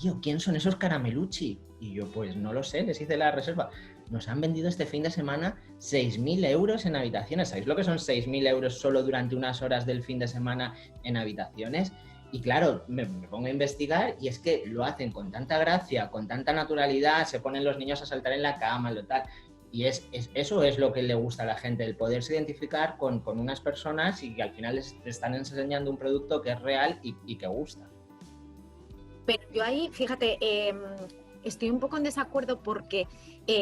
tío, ¿quién son esos Caramelucci? Y yo, pues no lo sé, les hice la reserva. Nos han vendido este fin de semana 6.000 euros en habitaciones. ¿Sabéis lo que son 6.000 euros solo durante unas horas del fin de semana en habitaciones? Y claro, me pongo a investigar y es que lo hacen con tanta gracia, con tanta naturalidad, se ponen los niños a saltar en la cama, lo tal. Y eso es lo que le gusta a la gente, el poderse identificar con unas personas y que al final les están enseñando un producto que es real y que gusta. Pero yo ahí, fíjate, estoy un poco en desacuerdo porque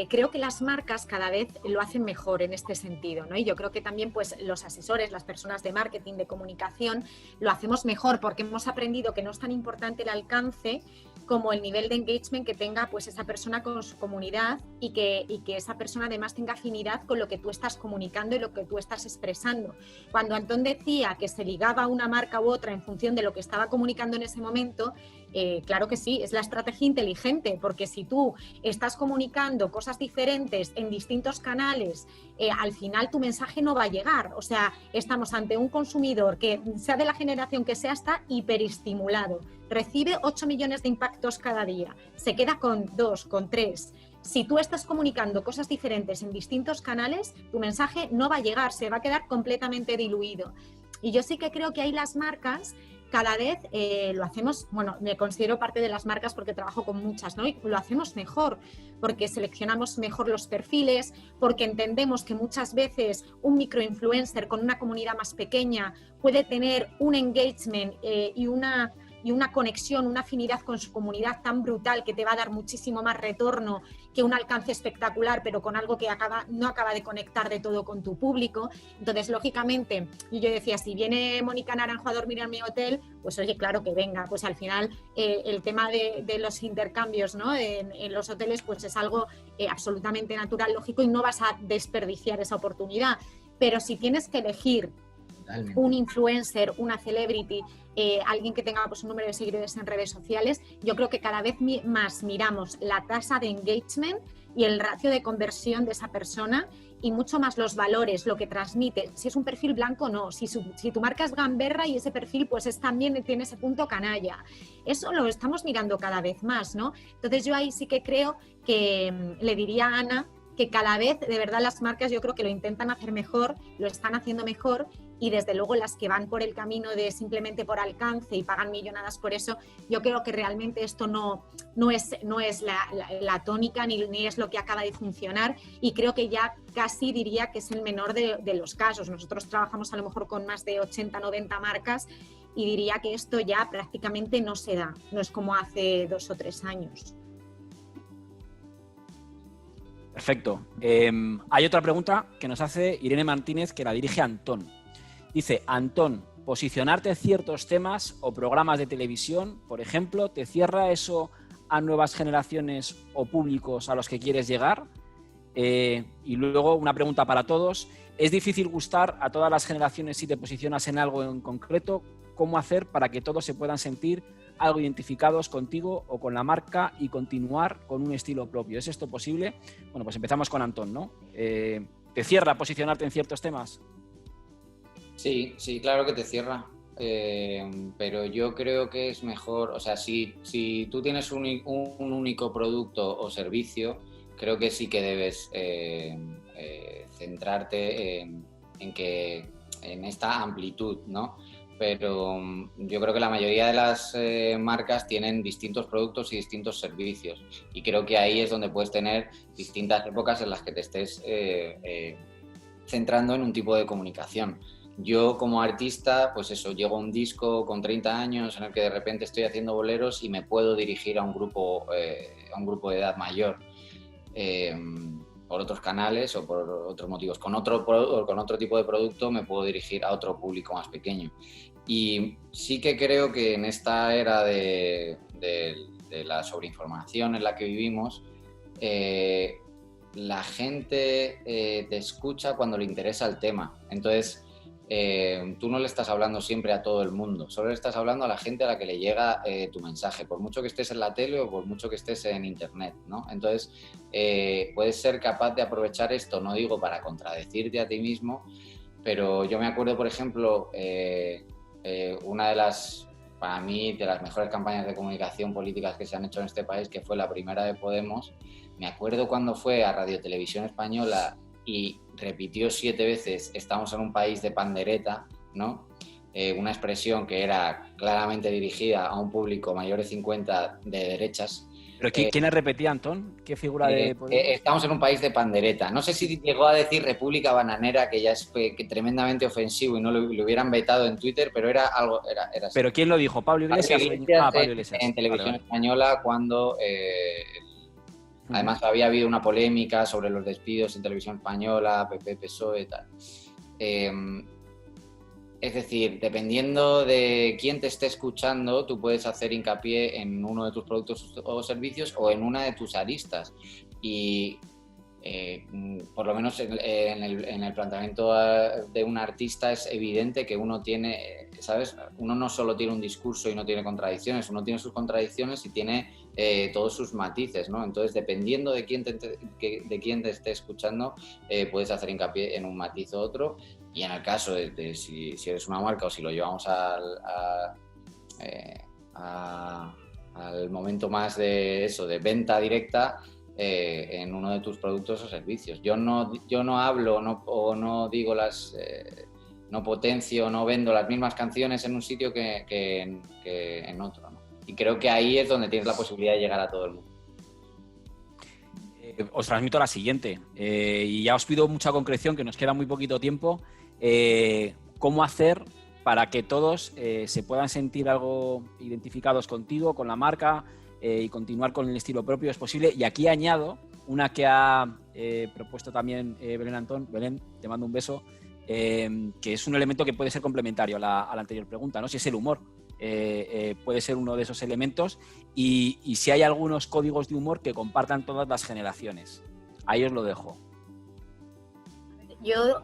creo que las marcas cada vez lo hacen mejor en este sentido, ¿no? Y yo creo que también pues, los asesores, las personas de marketing, de comunicación, lo hacemos mejor porque hemos aprendido que no es tan importante el alcance como el nivel de engagement que tenga pues, esa persona con su comunidad y que esa persona además tenga afinidad con lo que tú estás comunicando y lo que tú estás expresando. Cuando Antón decía que se ligaba a una marca u otra en función de lo que estaba comunicando en ese momento, claro que sí, es la estrategia inteligente, porque si tú estás comunicando cosas diferentes en distintos canales, al final tu mensaje no va a llegar. O sea, estamos ante un consumidor que, sea de la generación que sea, está hiperestimulado, recibe 8 millones de impactos cada día, se queda con 2, con 3. Si tú estás comunicando cosas diferentes en distintos canales, tu mensaje no va a llegar, se va a quedar completamente diluido. Y yo sí que creo que ahí las marcas cada vez lo hacemos, bueno, me considero parte de las marcas porque trabajo con muchas, ¿no? Y lo hacemos mejor, porque seleccionamos mejor los perfiles, porque entendemos que muchas veces un microinfluencer con una comunidad más pequeña puede tener un engagement y una conexión, una afinidad con su comunidad tan brutal que te va a dar muchísimo más retorno que un alcance espectacular, pero con algo que no acaba de conectar de todo con tu público. Entonces, lógicamente, yo decía, si viene Mónica Naranjo a dormir en mi hotel, pues oye, claro que venga. Pues al final el tema de los intercambios, ¿no? en los hoteles pues es algo absolutamente natural, lógico, y no vas a desperdiciar esa oportunidad. Pero si tienes que elegir un influencer, una celebrity, alguien que tenga pues, un número de seguidores en redes sociales, yo creo que cada vez más miramos la tasa de engagement y el ratio de conversión de esa persona y mucho más los valores, lo que transmite, si es un perfil blanco o no, si tu marca es gamberra y ese perfil pues también tiene ese punto canalla. Eso lo estamos mirando cada vez más, ¿no? Entonces yo ahí sí que creo que le diría a Ana que cada vez, de verdad, las marcas yo creo que lo intentan hacer mejor, lo están haciendo mejor, y desde luego las que van por el camino de simplemente por alcance y pagan millonadas por eso, yo creo que realmente esto no es la tónica ni es lo que acaba de funcionar, y creo que ya casi diría que es el menor de los casos. Nosotros trabajamos a lo mejor con más de 80, 90 marcas y diría que esto ya prácticamente no se da, no es como hace 2 o 3 años. Perfecto. Hay otra pregunta que nos hace Irene Martínez, que la dirige a Antón. Dice, Antón, posicionarte en ciertos temas o programas de televisión, por ejemplo, ¿te cierra eso a nuevas generaciones o públicos a los que quieres llegar? Y luego una pregunta para todos. ¿Es difícil gustar a todas las generaciones si te posicionas en algo en concreto? ¿Cómo hacer para que todos se puedan sentir algo identificados contigo o con la marca y continuar con un estilo propio? ¿Es esto posible? Bueno, pues empezamos con Antón, ¿no? ¿Te cierra posicionarte en ciertos temas? Sí, claro que te cierra. Pero yo creo que es mejor, o sea, si tú tienes un único producto o servicio, creo que sí que debes centrarte en esta amplitud, ¿no? Pero yo creo que la mayoría de las marcas tienen distintos productos y distintos servicios, y creo que ahí es donde puedes tener distintas épocas en las que te estés centrando en un tipo de comunicación. Yo como artista, pues eso, llego a un disco con 30 años en el que de repente estoy haciendo boleros y me puedo dirigir a un grupo de edad mayor, por otros canales o por otros motivos. Con otro tipo de producto me puedo dirigir a otro público más pequeño. Y sí que creo que en esta era de la sobreinformación en la que vivimos, la gente te escucha cuando le interesa el tema. Entonces, tú no le estás hablando siempre a todo el mundo, solo le estás hablando a la gente a la que le llega tu mensaje, por mucho que estés en la tele o por mucho que estés en internet, ¿no? Entonces, puedes ser capaz de aprovechar esto, no digo para contradecirte a ti mismo, pero yo me acuerdo, por ejemplo, una de las, para mí, de las mejores campañas de comunicación políticas que se han hecho en este país, que fue la primera de Podemos. Me acuerdo cuando fue a Radio Televisión Española y repitió 7 veces, estamos en un país de pandereta, ¿no? Una expresión que era claramente dirigida a un público mayor de 50 de derechas. ¿Pero quién repetía, Antón? ¿Qué figura de Podemos? Estamos en un país de pandereta. No sé si llegó a decir República Bananera, que ya es tremendamente ofensivo y no lo hubieran vetado en Twitter, pero era algo... Era así. ¿Pero quién lo dijo? ¿Pablo Iglesias? Pablo Iglesias. En Televisión Española, cuando... Además, había habido una polémica sobre los despidos en Televisión Española, PP, PSOE y tal. Es decir, dependiendo de quién te esté escuchando, tú puedes hacer hincapié en uno de tus productos o servicios o en una de tus aristas. Y por lo menos en el planteamiento de un artista es evidente que uno tiene, ¿sabes? Uno no solo tiene un discurso y no tiene contradicciones, uno tiene sus contradicciones y tiene todos sus matices, ¿no? Entonces, dependiendo de quién te esté escuchando, puedes hacer hincapié en un matiz u otro. Y en el caso de si eres una marca o si lo llevamos al momento más de eso, de venta directa, en uno de tus productos o servicios. Yo no hablo o no digo no potencio, no vendo las mismas canciones en un sitio que en otro, ¿no? Y creo que ahí es donde tienes la posibilidad de llegar a todo el mundo. Os transmito la siguiente, y ya os pido mucha concreción, que nos queda muy poquito tiempo. ¿Cómo hacer para que todos se puedan sentir algo identificados contigo, con la marca, y continuar con el estilo propio? Es posible. Y aquí añado una que ha propuesto también Belén Antón. Belén, te mando un beso, que es un elemento que puede ser complementario a la anterior pregunta, ¿no? Si es el humor. Puede ser uno de esos elementos, y si hay algunos códigos de humor que compartan todas las generaciones. Ahí os lo dejo. Yo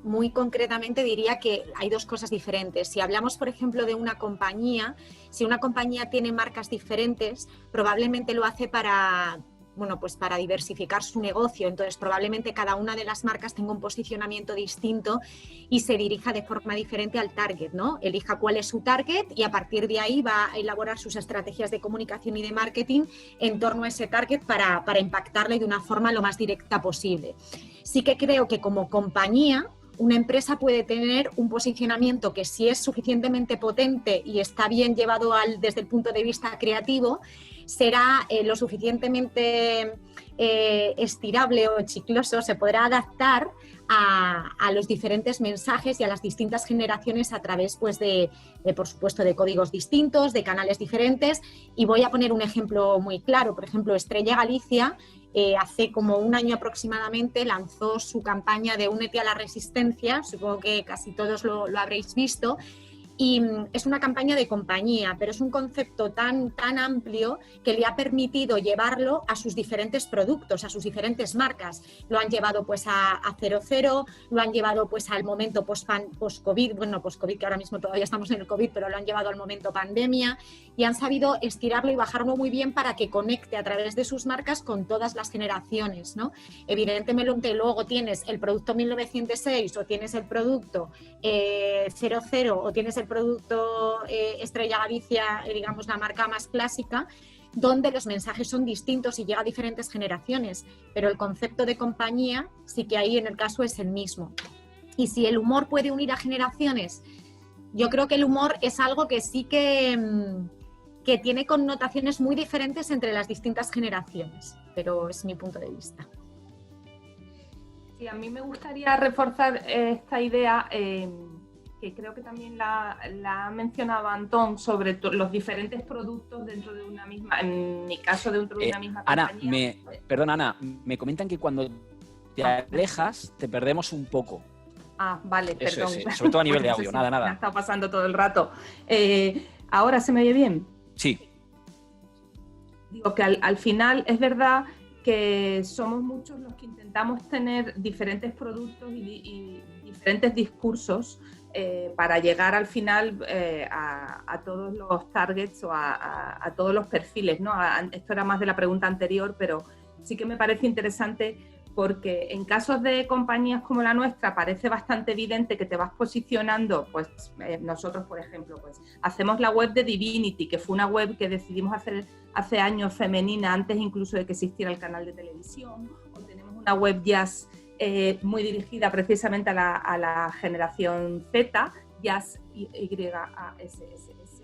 muy concretamente diría que hay dos cosas diferentes. Si hablamos, por ejemplo, de una compañía, si una compañía tiene marcas diferentes, probablemente lo hace para diversificar su negocio. Entonces, probablemente cada una de las marcas tenga un posicionamiento distinto y se dirija de forma diferente al target, ¿no? Elija cuál es su target y a partir de ahí va a elaborar sus estrategias de comunicación y de marketing en torno a ese target para impactarle de una forma lo más directa posible. Sí que creo que como compañía, una empresa puede tener un posicionamiento que, si es suficientemente potente y está bien llevado desde el punto de vista creativo, será lo suficientemente estirable o chicloso, se podrá adaptar a los diferentes mensajes y a las distintas generaciones a través, pues, por supuesto, de códigos distintos, de canales diferentes. Y voy a poner un ejemplo muy claro. Por ejemplo, Estrella Galicia hace como un año aproximadamente lanzó su campaña de Únete a la Resistencia, supongo que casi todos lo habréis visto. Y es una campaña de compañía, pero es un concepto tan amplio que le ha permitido llevarlo a sus diferentes productos, a sus diferentes marcas. Lo han llevado pues a 00, lo han llevado pues al momento post-COVID, bueno, post-COVID, que ahora mismo todavía estamos en el COVID, pero lo han llevado al momento pandemia, y han sabido estirarlo y bajarlo muy bien para que conecte a través de sus marcas con todas las generaciones, ¿no? Evidentemente luego tienes el producto 1906 o tienes el producto 00 o tienes el producto Estrella Galicia, digamos la marca más clásica, donde los mensajes son distintos y llega a diferentes generaciones, pero el concepto de compañía sí que ahí en el caso es el mismo. Y si el humor puede unir a generaciones, yo creo que el humor es algo que sí que tiene connotaciones muy diferentes entre las distintas generaciones, pero es mi punto de vista. Sí, a mí me gustaría reforzar esta idea que creo que también la ha mencionado Antón sobre los diferentes productos dentro de una misma, en mi caso dentro de una misma compañía. Ana, me comentan que cuando te alejas te perdemos un poco. Ah, vale, eso perdón. Es, sobre todo a nivel de audio, nada. Me ha estado pasando todo el rato. ¿Ahora se me oye bien? Sí. Digo que al final es verdad que somos muchos los que intentamos tener diferentes productos y diferentes discursos para llegar al final a todos los targets o a todos los perfiles, ¿no? Esto era más de la pregunta anterior, pero sí que me parece interesante porque en casos de compañías como la nuestra parece bastante evidente que te vas posicionando, pues nosotros, por ejemplo, pues hacemos la web de Divinity, que fue una web que decidimos hacer hace años femenina, antes incluso de que existiera el canal de televisión, o tenemos una web jazz muy dirigida precisamente a la generación Z, Jazz YASSS.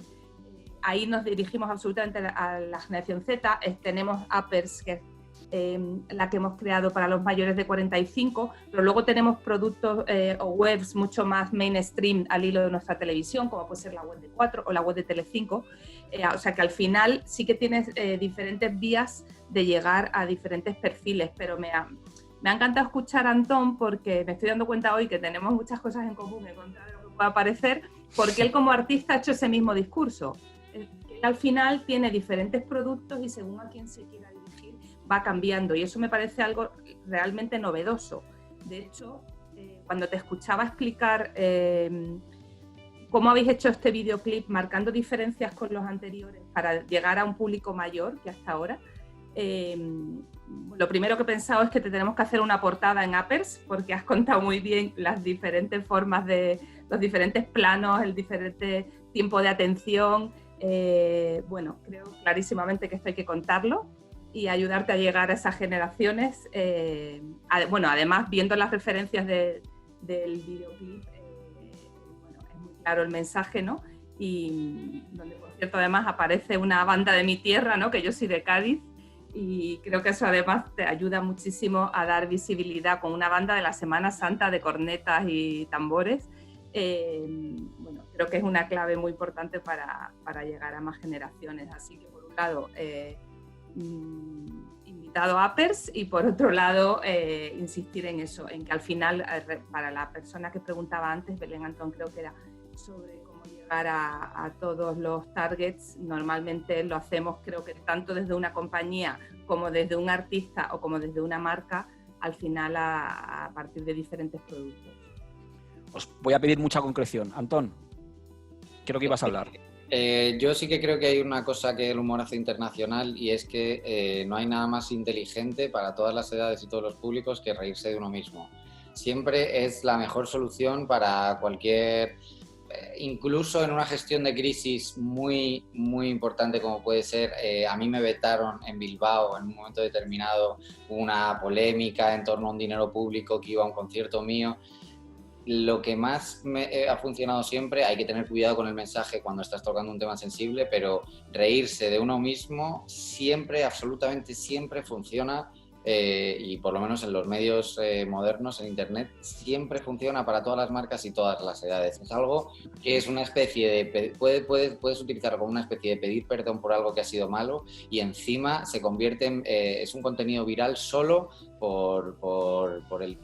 Ahí nos dirigimos absolutamente a la generación Z. Tenemos Uppers, que es la que hemos creado para los mayores de 45, pero luego tenemos productos o webs mucho más mainstream al hilo de nuestra televisión, como puede ser la web de 4 o la web de Telecinco. O sea que al final sí que tienes diferentes vías de llegar a diferentes perfiles, pero me ha encantado escuchar a Antón porque me estoy dando cuenta hoy que tenemos muchas cosas en común, en contra de lo que pueda parecer, porque él como artista ha hecho ese mismo discurso. Él al final tiene diferentes productos y según a quién se quiera dirigir va cambiando, y eso me parece algo realmente novedoso. De hecho, cuando te escuchaba explicar cómo habéis hecho este videoclip marcando diferencias con los anteriores para llegar a un público mayor que hasta ahora, lo primero que he pensado es que te tenemos que hacer una portada en Uppers, porque has contado muy bien las diferentes formas los diferentes planos, el diferente tiempo de atención. Bueno, creo clarísimamente que esto hay que contarlo y ayudarte a llegar a esas generaciones. Bueno, además, viendo las referencias del videoclip, bueno, es muy claro el mensaje, ¿no? Y donde, por cierto, además aparece una banda de mi tierra, ¿no? Que yo soy de Cádiz. Y creo que eso además te ayuda muchísimo a dar visibilidad con una banda de la Semana Santa de cornetas y tambores. Bueno, creo que es una clave muy importante para llegar a más generaciones. Así que por un lado, invitado a Uppers, y por otro lado, insistir en eso, en que al final, para la persona que preguntaba antes, Belén Antón, creo que era sobre cómo llegar a todos los targets. Normalmente lo hacemos, creo que tanto desde una compañía como desde un artista o como desde una marca, al final a partir de diferentes productos. Os voy a pedir mucha concreción. Antón, creo que ibas a hablar. Yo sí que creo que hay una cosa que el humor hace internacional, y es que no hay nada más inteligente para todas las edades y todos los públicos que reírse de uno mismo. Siempre es la mejor solución para cualquier... incluso en una gestión de crisis muy, muy importante como puede ser, a mí me vetaron en Bilbao en un momento determinado, una polémica en torno a un dinero público que iba a un concierto mío. Lo que más me ha funcionado siempre, hay que tener cuidado con el mensaje cuando estás tocando un tema sensible, pero reírse de uno mismo siempre, absolutamente siempre funciona y por lo menos en los medios modernos, en Internet, siempre funciona para todas las marcas y todas las edades. Es algo que es una especie de... Puedes utilizarlo como una especie de pedir perdón por algo que ha sido malo y encima se convierte en... es un contenido viral solo por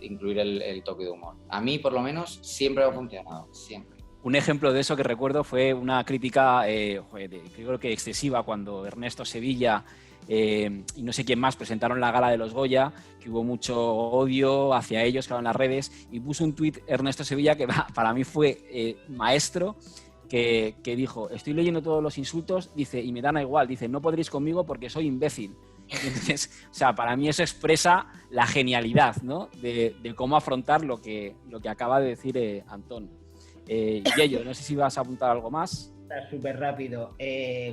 incluir el toque de humor. A mí, por lo menos, siempre ha funcionado, siempre. Un ejemplo de eso que recuerdo fue una crítica, creo que excesiva, cuando Ernesto Sevilla y no sé quién más presentaron la gala de los Goya, que hubo mucho odio hacia ellos, claro, en las redes, y puso un tuit Ernesto Sevilla que para mí fue maestro, que dijo: estoy leyendo todos los insultos, dice, y me dan igual, dice, no podréis conmigo porque soy imbécil. Entonces, o sea, para mí eso expresa la genialidad, ¿no?, de cómo afrontar lo que acaba de decir Antón. Yello, no sé si vas a apuntar algo más. Súper rápido.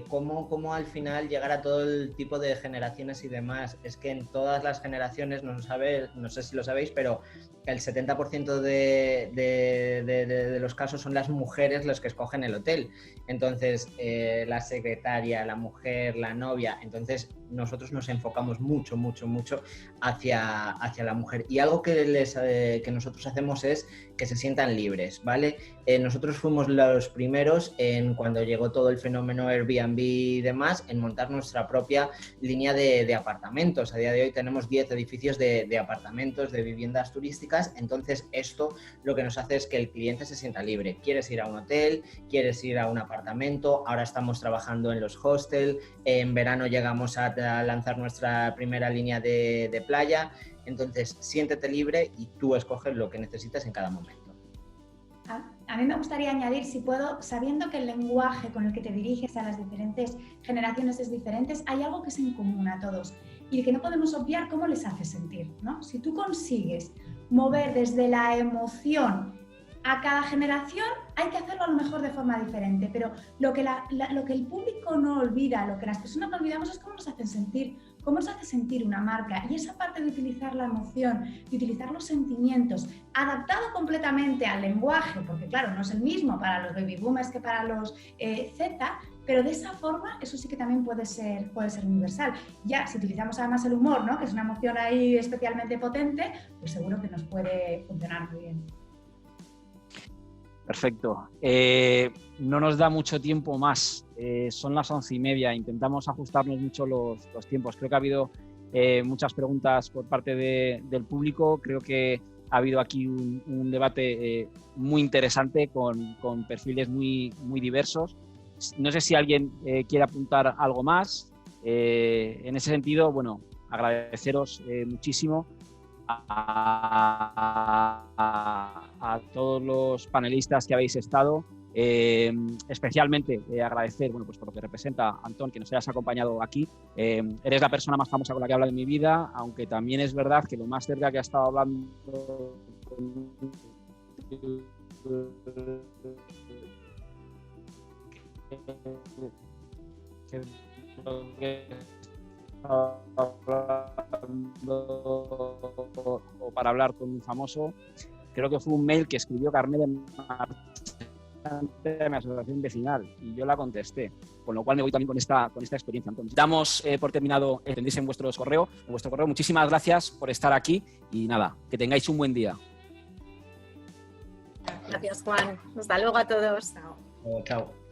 ¿Cómo al final llegar a todo el tipo de generaciones y demás? Es que en todas las generaciones, no sé si lo sabéis, pero el 70% de los casos son las mujeres las que escogen el hotel. Entonces, la secretaria, la mujer, la novia. Entonces, nosotros nos enfocamos mucho hacia la mujer. Y algo que nosotros hacemos es que se sientan libres, ¿vale? Nosotros fuimos los primeros cuando llegó todo el fenómeno Airbnb y demás, en montar nuestra propia línea de apartamentos. A día de hoy tenemos 10 edificios de apartamentos, de viviendas turísticas. Entonces, esto lo que nos hace es que el cliente se sienta libre. ¿Quieres ir a un hotel? ¿Quieres ir a un apartamento? Ahora estamos trabajando en los hostels. En verano llegamos a lanzar nuestra primera línea de playa. Entonces, siéntete libre y tú escoges lo que necesitas en cada momento. A mí me gustaría añadir, si puedo, sabiendo que el lenguaje con el que te diriges a las diferentes generaciones es diferente, hay algo que es en común a todos y que no podemos obviar cómo les hace sentir, ¿no? Si tú consigues mover desde la emoción a cada generación, hay que hacerlo a lo mejor de forma diferente, pero lo que el público no olvida, lo que las personas no olvidamos es cómo nos hacen sentir, cómo nos hace sentir una marca. Y esa parte de utilizar la emoción, de utilizar los sentimientos, adaptado completamente al lenguaje, porque claro, no es el mismo para los baby boomers que para los Z, pero de esa forma eso sí que también puede ser universal. Ya, si utilizamos además el humor, ¿no?, que es una emoción ahí especialmente potente, pues seguro que nos puede funcionar muy bien. Perfecto. No nos da mucho tiempo más. Son las 11:30. Intentamos ajustarnos mucho los tiempos. Creo que ha habido muchas preguntas por parte del público. Creo que ha habido aquí un debate muy interesante con perfiles muy diversos. No sé si alguien quiere apuntar algo más. En ese sentido, bueno, agradeceros muchísimo a todos los panelistas que habéis estado, especialmente agradecer, bueno, pues por lo que representa Antón, que nos hayas acompañado aquí. Eres la persona más famosa con la que he hablado en mi vida, aunque también es verdad que lo más cerca que ha estado hablando o para hablar con un famoso, creo que fue un mail que escribió Carmen de mi asociación vecinal y yo la contesté, con lo cual me voy también con esta experiencia. Entonces, damos por terminado, tendréis en vuestro correo. Muchísimas gracias por estar aquí y nada, que tengáis un buen día. Gracias, Juan. Hasta luego a todos. Chao.